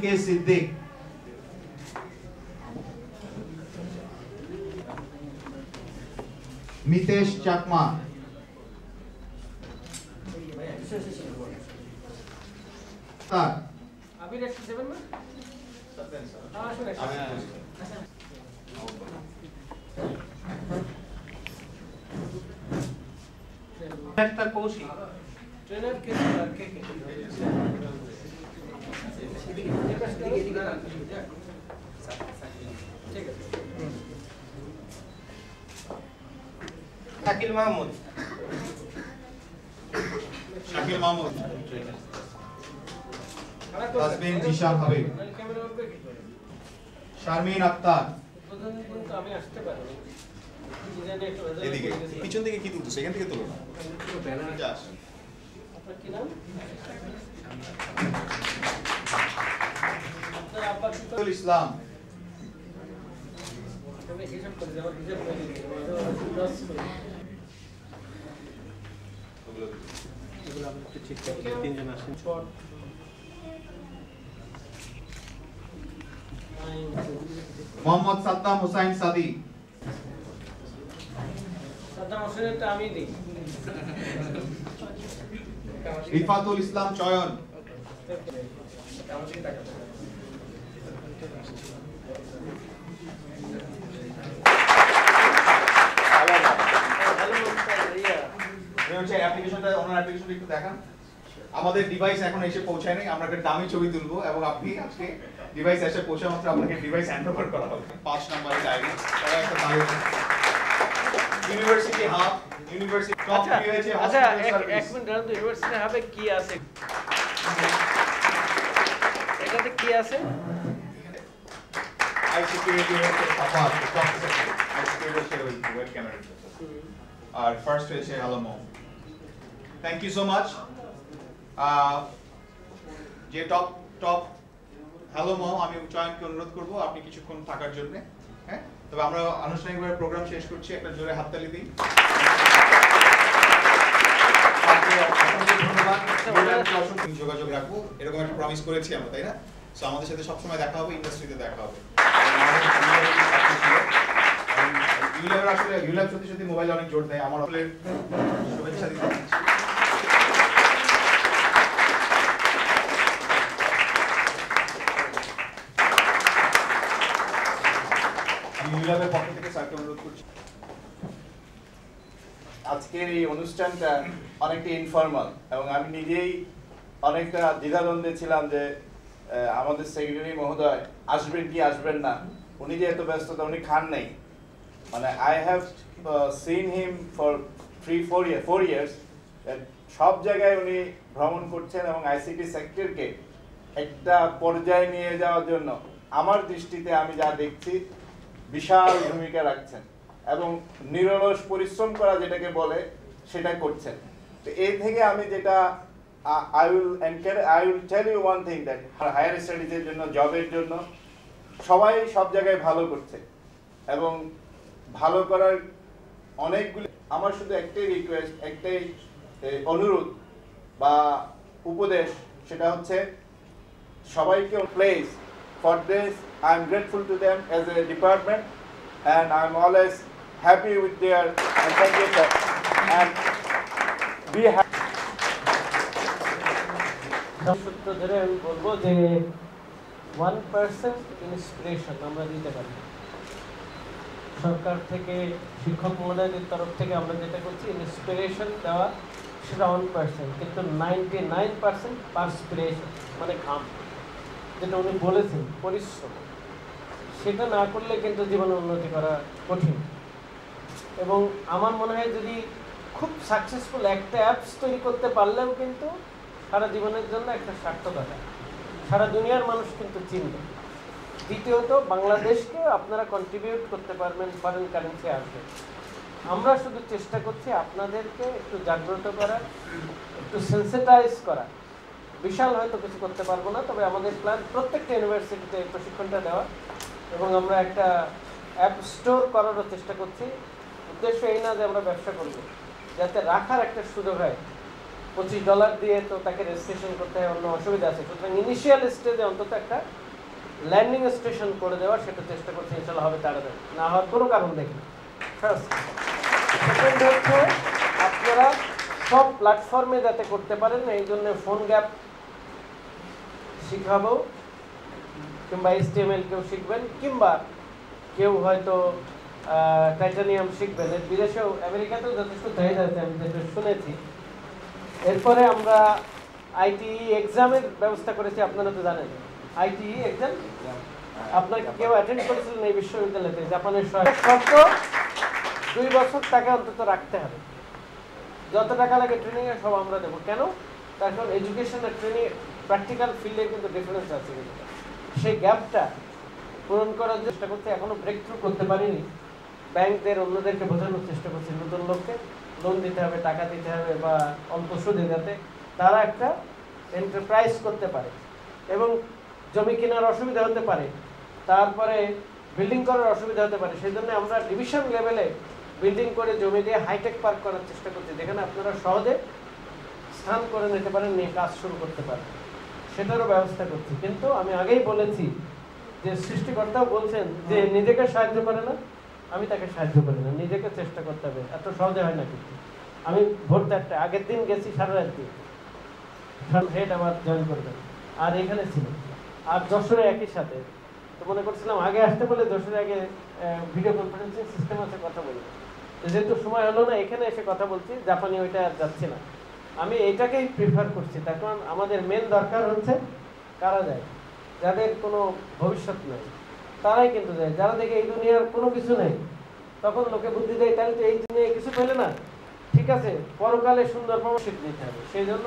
কে সিদ্দিক, মিতেশ চাকমা, একটা কৌশিক ট্রেনার কে শাকিল মাহমুদ, তাসবিন জিশান হাবিব, শারমিন আক্তার, আমি আসতে পারি এদিকে পিছন থেকে কি তুলছো সেখান থেকে তোলো না যাস। আপনার কি নাম? ইসলাম, হিসাব করে আমার হিসাব করে এগুলো আপনি একটু ঠিক করে তিনজন আসেন। মোহাম্মদ সাদ্দাম হুসাইন সাদি, সাদ্দাম হোসেনটা আমি দিই। রিফাতুল ইসলাম চয়ন, আমাদের ডিভাইস এখন এসে পৌঁছায় নাই, আমরা একটা দামি ছবি তুলবো এবং আপনি আজকে ডিভাইস এসে পৌঁছা মাত্র আপনাকে ডিভাইস হ্যান্ডওভার করা হবে। 5 নম্বরের ডায়েরি তারা একটা দায়িত্ব ইউনিভার্সিটি হাব, ইউনিভার্সিটি টপ কি হয়েছে। আচ্ছা এক মিনিট দাঁড়ান তো, ইউনিভার্সিটি হাবে কি আছে? এটাতে কি আছে? আইসিকিউরিটি হচ্ছে সাফার, টপ সেকশন আইসিকিউরিটি হচ্ছে ওই ওয়েব ক্যামেরা, আর ফার্স্ট হচ্ছে আলমো। Thank you so much. যে টপ হ্যালো মম, আমি চয়নকে অনুরোধ করব আপনি কিছুক্ষণ থাকার জন্য। হ্যাঁ, তবে আমরা আনুষ্ঠানিকভাবে প্রোগ্রাম শেষ করছি, একটা জোরে হাততালি দিই। যোগাযোগ রাখবো এরকম একটা প্রমিস করেছি আমরা, তাই না? সো আমাদের সাথে সবসময় দেখা হবে, ইন্ডাস্ট্রিতে দেখা হবে। ইউল্যাব সত্যি মোবাইলে অনেক জোর দেয়, আমার আসলে শুভেচ্ছা দিতে পক্ষ থেকে স্যারকে অনুরোধ করছি। আজকের এই অনুষ্ঠানটা অনেকটা ইনফর্মাল এবং আমি নিজেই অনেকটা দ্বিধাদ্বন্দ্বে ছিলাম যে আমাদের সেক্রেটারি মহোদয় আসবেন কি আসবেন না। উনি যে এত ব্যস্ততা, উনি খান নাই, মানে I have seen him for 4 years, সব জায়গায় উনি ভ্রমণ করছেন এবং আইসিটি সেক্টরকে একটা পর্যায়ে নিয়ে যাওয়ার জন্য আমার দৃষ্টিতে আমি যা দেখছি বিশাল ভূমিকা রাখছেন এবং নিরলস পরিশ্রম করা যেটাকে বলে সেটা করছেন। তো এই থেকে আমি যেটা I will tell you one thing, that higher স্টাডিজের জন্য, জবের জন্য সবাই সব জায়গায় ভালো করছে এবং ভালো করার অনেকগুলি। আমার শুধু একটাই রিকোয়েস্ট, একটাই অনুরোধ বা উপদেশ, সেটা হচ্ছে সবাইকে please For this, I'm grateful to them as a department, and I'm always happy with their contribution. And be happy. সূত্র ধরে আমি বলবো যে 1% ইন্সপিরেশন আমরা দিতে পারি। সরকার থেকে শিক্ষক মহোদয়দের তরফ থেকে আমরা যেটা করছি ইন্সপিরেশন দেওয়া, সেটা 1%, কিন্তু 99% পারস্পিরেশন মানে ঘাম, যেটা উনি বলেছেন পরিশ্রম, সেটা না করলে কিন্তু জীবনে উন্নতি করা কঠিন। এবং আমার মনে হয় যদি খুব সাকসেসফুল একটা অ্যাপস তৈরি করতে পারলেও কিন্তু সারা জীবনের জন্য একটা সার্থকতা, সারা দুনিয়ার মানুষ কিন্তু চিনবে। দ্বিতীয়ত বাংলাদেশকে আপনারা কন্ট্রিবিউট করতে পারবেন, ফরেন কারেন্সি আসবে। আমরা শুধু চেষ্টা করছি আপনাদেরকে একটু জাগ্রত করা, একটু সেন্সিটাইজ করা। বিশাল হয়তো কিছু করতে পারবো না, তবে আমাদের প্ল্যান প্রত্যেকটা ইউনিভার্সিটিতে এই প্রশিক্ষণটা দেওয়া, এবং আমরা একটা অ্যাপ স্টোর করারও চেষ্টা করছি। উদ্দেশ্য এই না যে আমরা ব্যবসা করব, যাতে রাখার একটা সুযোগ হয়। $25 দিয়ে তো তাকে রেজিস্ট্রেশন করতে হয়, অন্য অসুবিধা আছে। সুতরাং ইনিশিয়াল স্টেজে অন্তত একটা ল্যান্ডিং স্টেশন করে দেওয়ার সেটা চেষ্টা করছি, ইনশাল্লাহ হবে তাড়াতাড়ি, না হওয়ার কোনো কারণ দেখি। ফার্স্ট। সেকেন্ড হচ্ছে আপনারা সব প্ল্যাটফর্মে যাতে করতে পারেন, এই জন্য ফোন গ্যাপ শিখাবো, কিংবা HTML কেউ শিখবেন, কিংবা কেউ হয়তো টাইটানিয়াম শিখবেন। এর বিদেশেও আমেরিকাতেও যথেষ্ট চাহিদা আছে আমি যেটা শুনেছি। এরপরে আমরা ITE এক্সামের ব্যবস্থা করেছি, আপনারা তো জানেন ITE এক্সাম আপনার কেউ অ্যাটেন্ড করেছিলেন এই বিশ্ববিদ্যালয়তে। জাপানের শর্ত 2 বছর টাকা অন্তত রাখতে হবে, যত টাকা লাগে ট্রেনিংয়ে সব আমরা দেবো। কেন? তার কারণ এডুকেশন আর ট্রেনিং প্র্যাকটিক্যাল ফিল্ডে কিন্তু ডিফারেন্স আছে, সেই গ্যাপটা পূরণ করার চেষ্টা করতে এখনো ব্রেক থ্রু করতে পারিনি। ব্যাংকদের অন্যদেরকে বোঝানোর চেষ্টা করছি নতুন লোককে লোন দিতে হবে, টাকা দিতে হবে, বা অল্প সুদে, যাতে তারা একটা এন্টারপ্রাইজ করতে পারে। এবং জমি কেনার অসুবিধা হতে পারে, তারপরে বিল্ডিং করার অসুবিধা হতে পারে, সেই জন্য আমরা ডিভিশন লেভেলে বিল্ডিং করে জমি দিয়ে হাইটেক পার্ক করার চেষ্টা করছি, যেখানে আপনারা সহজে স্থান করে নিতে পারেন, নিয়ে কাজ শুরু করতে পারেন, সেটারও ব্যবস্থা করছি। কিন্তু আমি আগেই বলেছি যে সৃষ্টিকর্তাও বলছেন যে নিজেকে সাহায্য করে না, আমি তাকে সাহায্য করি না, নিজেকে চেষ্টা করতে হবে। এত সহজে হয় না। কিন্তু আমি ভোর 4টা আগের দিন গেছি, সারা রাত দিয়ে হেড আমার জয়েন করবেন, আর এখানে ছিল, আর যশোরে একই সাথে। তো মনে করছিলাম আগে আসতে বলে যশোরে আগে ভিডিও কনফারেন্সিং সিস্টেম আছে, কথা বলবো। যেহেতু সময় হলো না, এখানে এসে কথা বলছি, জাপানি ওইটা আর যাচ্ছে না। আমি এইটাকেই প্রিফার করছি, তার কারণ আমাদের মেন দরকার হচ্ছে কারা যায়, যাদের কোনো ভবিষ্যৎ নেই, তারাই কিন্তু যায়। যারা দেখে এই দুনিয়ার কোনো কিছু নেই, তখন লোকে বুদ্ধি দেয় তাহলে তো এই দুনিয়ায় কিছু পেলে না, ঠিক আছে, পরকালে সুন্দর প্রমোশন নিতে হবে। সেই জন্য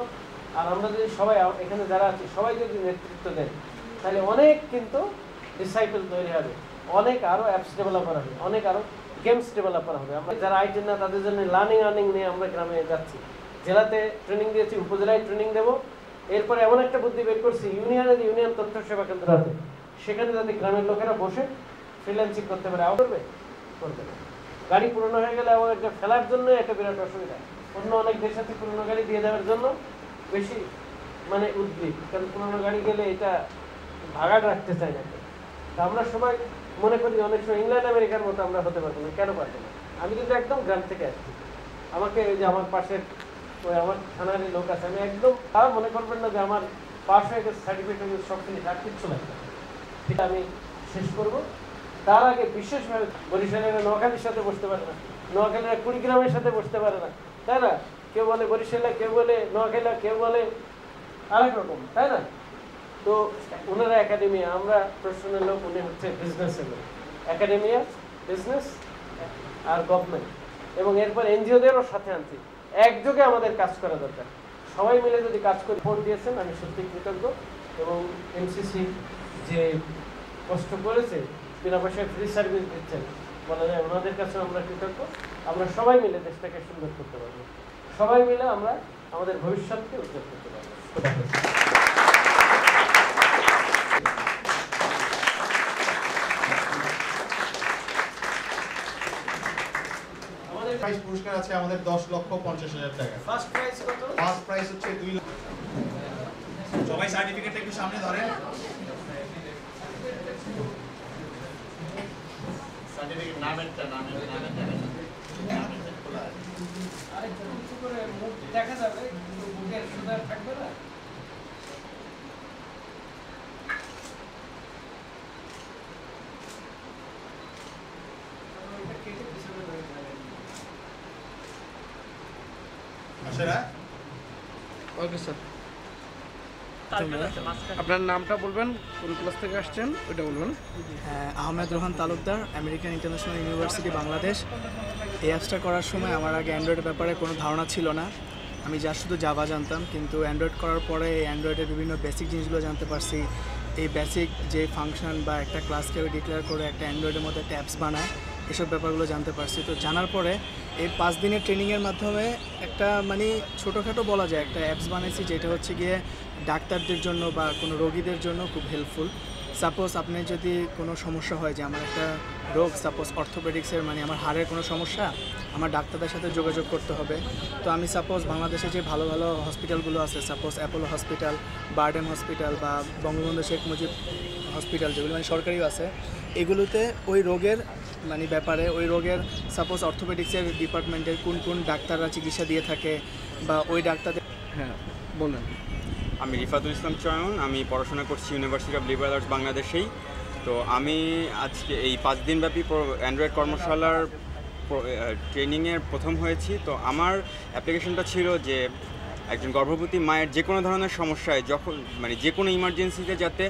আর আমরা যদি সবাই এখানে যারা আছি সবাই যদি নেতৃত্ব দেন, তাহলে অনেক কিন্তু ডিসাইপল তৈরি হবে, অনেক আরও অ্যাপস ডেভেলপার হবে, অনেক আরও গেমস ডেভেলপার হবে। আমরা যারা আইটি না তাদের জন্য লার্নিং আর্নিং নিয়ে আমরা গ্রামে যাচ্ছি, জেলাতে ট্রেনিং দিয়েছি, উপজেলায় ট্রেনিং দেবো। এরপরে এমন একটা বুদ্ধি বের করছি, ইউনিয়ন তথ্য সেবা কেন্দ্র আছে, সেখানে যাতে গ্রামের লোকেরা বসে ফ্রিল্যান্সিং করতে পারে, করবে না। গাড়ি পুরনো হয়ে গেলে আমার একটা ফেলার জন্য একটা বিরাট অসুবিধা। অন্য অনেক দেশ আছে পুরনো গাড়ি দিয়ে দেওয়ার জন্য বেশি মানে উদ্বিগ, কারণ পুরনো গাড়ি গেলে এটা ভাগাড় রাখতে চাই না। তা আমরা সবাই মনে করি অনেক সময় ইংল্যান্ড আমেরিকার মতো আমরা হতে পারবো না। কেন পারবো না? আমি কিন্তু একদম গ্রাম থেকে আসছি। আমাকে ওই যে আমার পাশের ওই আমার থানারই লোক আছে, আমি একদম তারা মনে করবেন না যে আমার পাশ হয়ে গেছে, সার্টিফিকেট সব কিছু আর কিচ্ছু লাগবে না। ঠিক আমি শেষ করবো। তার আগে বিশেষভাবে বরিশালের নোয়াখালীর সাথে বসতে পারে না, নোয়াখালীরা কুড়িগ্রামের সাথে বসতে পারে না, তাই না? কেউ বলে বরিশালে, কেউ বলে নোয়াখালী, কেউ বলে আরেক রকম, তাই না? তো ওনারা একাডেমিয়া, আমরা প্রফেশনাল লোক, উনি হচ্ছে বিজনেসের লোক। একাডেমিয়া, বিজনেস আর গভর্নমেন্ট, এবং এরপর এনজিওদেরও সাথে আনছি। একযোগে আমাদের কাজ করা দরকার। সবাই মিলে যদি কাজ করে ভোট দিয়েছেন, আমি সত্যি কৃতজ্ঞ। এবং এমসিসি যে কষ্ট করেছে, বিনা পয়সায় ফ্রি সার্ভিস দিচ্ছেন, বলা যায় ওনাদের কাছে আমরা কৃতজ্ঞ। আমরা সবাই মিলে দেশটাকে সুন্দর করতে পারবো, সবাই মিলে আমরা আমাদের ভবিষ্যৎকে উজ্জ্বল করতে পারবো। প্রাইজ পুরস্কার আছে আমাদের 10,50,000 টাকা। ফার্স্ট প্রাইজ কত? ফার্স্ট প্রাইজ হচ্ছে 2 লাখ। সবাই সার্টিফিকেটটা একটু সামনে ধরেন। আরেকটু কিছু করে মুখ দেখা যাবে কিন্তু মুখের সুন্দর থাকবে না। ওকে স্যার, আপনার নামটা বলবেন, কোন ক্লাস থেকে আসছেন ওইটা বলবেন। Ahmed Rohan Talukdar, American international university Bangladesh. এই অ্যাপসটা করার সময় আমার আগে অ্যান্ড্রয়েডের ব্যাপারে কোনো ধারণা ছিল না, আমি যা শুধু জাভা জানতাম। কিন্তু অ্যান্ড্রয়েড করার পরে এই অ্যান্ড্রয়েডের বিভিন্ন বেসিক জিনিসগুলো জানতে পারছি। এই বেসিক যে ফাংশন বা একটা ক্লাসকে ডিক্লেয়ার করে একটা অ্যান্ড্রয়েডের মধ্যে একটা অ্যাপস বানায়, এসব ব্যাপারগুলো জানতে পারছি। তো জানার পরে এই 5 দিনের ট্রেনিংয়ের মাধ্যমে একটা মানে ছোটোখাটো বলা যায় একটা অ্যাপস বানাইছি, যেটা হচ্ছে গিয়ে ডাক্তারদের জন্য বা কোনো রোগীদের জন্য খুব হেল্পফুল। সাপোজ আপনি যদি কোনো সমস্যা হয়, যে আমার একটা রোগ, সাপোজ অর্থোপেডিক্সের মানে আমার হাড়ের কোনো সমস্যা, আমার ডাক্তারদের সাথে যোগাযোগ করতে হবে। তো আমি সাপোজ বাংলাদেশে যে ভালো ভালো হসপিটালগুলো আছে, suppose Apollo hospital, burden hospital বা বঙ্গবন্ধু শেখ মুজিব হসপিটাল, যেগুলো মানে সরকারিও আছে, এগুলোতে ওই রোগের মানে ব্যাপারে, ওই রোগের সাপোজ অর্থোপেডিক্সের ডিপার্টমেন্টের কোন কোন ডাক্তাররা চিকিৎসা দিয়ে থাকে বা ওই ডাক্তারদের। হ্যাঁ বলেন। আমি রিফাতুল ইসলাম চয়ন, আমি পড়াশোনা করছি ইউনিভার্সিটি অফ লিবারাল আর্টস বাংলাদেশেই। তো আমি আজকে এই 5 দিনব্যাপী অ্যান্ড্রয়েড কর্মশালার ট্রেনিংয়ের প্রথম হয়েছি। তো আমার অ্যাপ্লিকেশনটা ছিল যে একজন গর্ভবতী মায়ের যে কোনো ধরনের সমস্যায় যখন মানে যে কোনো ইমার্জেন্সিতে যাতে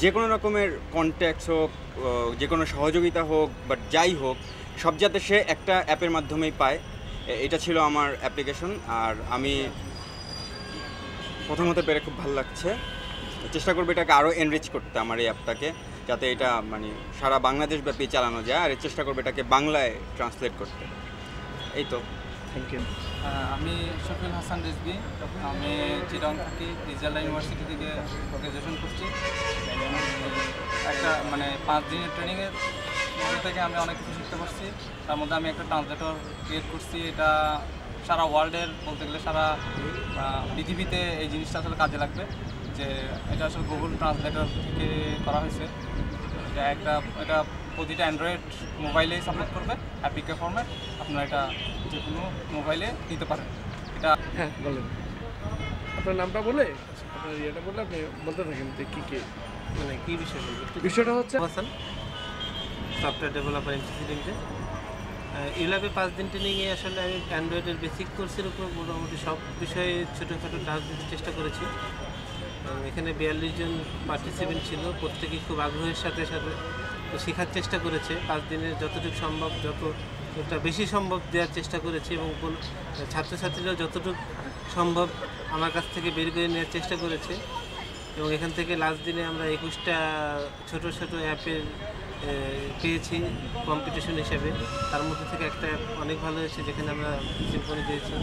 যে কোনো রকমের কন্ট্যাক্টস হোক, যে কোনো সহযোগিতা হোক বা যাই হোক, সব যাতে সে একটা অ্যাপের মাধ্যমেই পায়, এটা ছিল আমার অ্যাপ্লিকেশন। আর আমি প্রথমত পেরে খুব ভালো লাগছে, চেষ্টা করবো এটাকে আরও এনরিচ করতে, আমার এই অ্যাপটাকে, যাতে এটা মানে সারা বাংলাদেশব্যাপী চালানো যায়। আর চেষ্টা করবো এটাকে বাংলায় ট্রান্সলেট করতে। এই তো, থ্যাংক ইউ। আমি শফিউল হাসান রিজভী, আমি চিটাগং থাকি, ইসরায়েল ইউনিভার্সিটি থেকে গ্র্যাজুয়েশন করছি। একটা মানে 5 দিনের ট্রেনিংয়ের মধ্যে থেকে আমি অনেক কিছু শিখতে পারছি। তার মধ্যে আমি একটা ট্রান্সলেটর ক্রিয়েট করছি। এটা সারা ওয়ার্ল্ডের বলতে গেলে সারা পৃথিবীতে এই জিনিসটা আসলে কাজে লাগবে। যে এটা আসলে গুগল ট্রান্সলেটর থেকে করা হয়েছে। এটা প্রতিটা অ্যান্ড্রয়েড মোবাইলেই সাপোর্ট করবে, অ্যাপিকে ফরম্যাট। আপনারা এটা যে কোনো মোবাইলে নিতে পারেন। এটা হ্যাঁ বলেন, আপনার নামটা বলে আপনার ইয়েটা বলে আপনি বলতে থাকেন যে কী কী মানে কী বিষয় বলবো। বিষয়টা হচ্ছে সফটওয়্যার ডেভেলপার ইনস্টিটিউটে ইউল্যাবে 5 দিন ট্রেনিংয়ে আসলে আমি অ্যান্ড্রয়েডের বেসিক কোর্সের উপর মোটামুটি সব বিষয়ে ছোটোখাটো টাস্ক দিতে চেষ্টা করেছি। এখানে 42 জন পার্টিসিপেন্ট ছিল, প্রত্যেকেই খুব আগ্রহের সাথে সাথে তো শেখার চেষ্টা করেছে। 5 দিনের যতটুকু সম্ভব, যতটা বেশি সম্ভব দেওয়ার চেষ্টা করেছি এবং ছাত্রছাত্রীরাও যতটুকু সম্ভব আমার কাছ থেকে বের করে নেওয়ার চেষ্টা করেছে। এবং এখান থেকে লাস্ট দিনে আমরা 21টা ছোট ছোট অ্যাপের পেয়েছি কম্পিটিশন হিসেবে। তার মধ্যে থেকে একটা অ্যাপ অনেক ভালো হয়েছে, যেখানে আমরা সিম্ফনি দিয়েছি।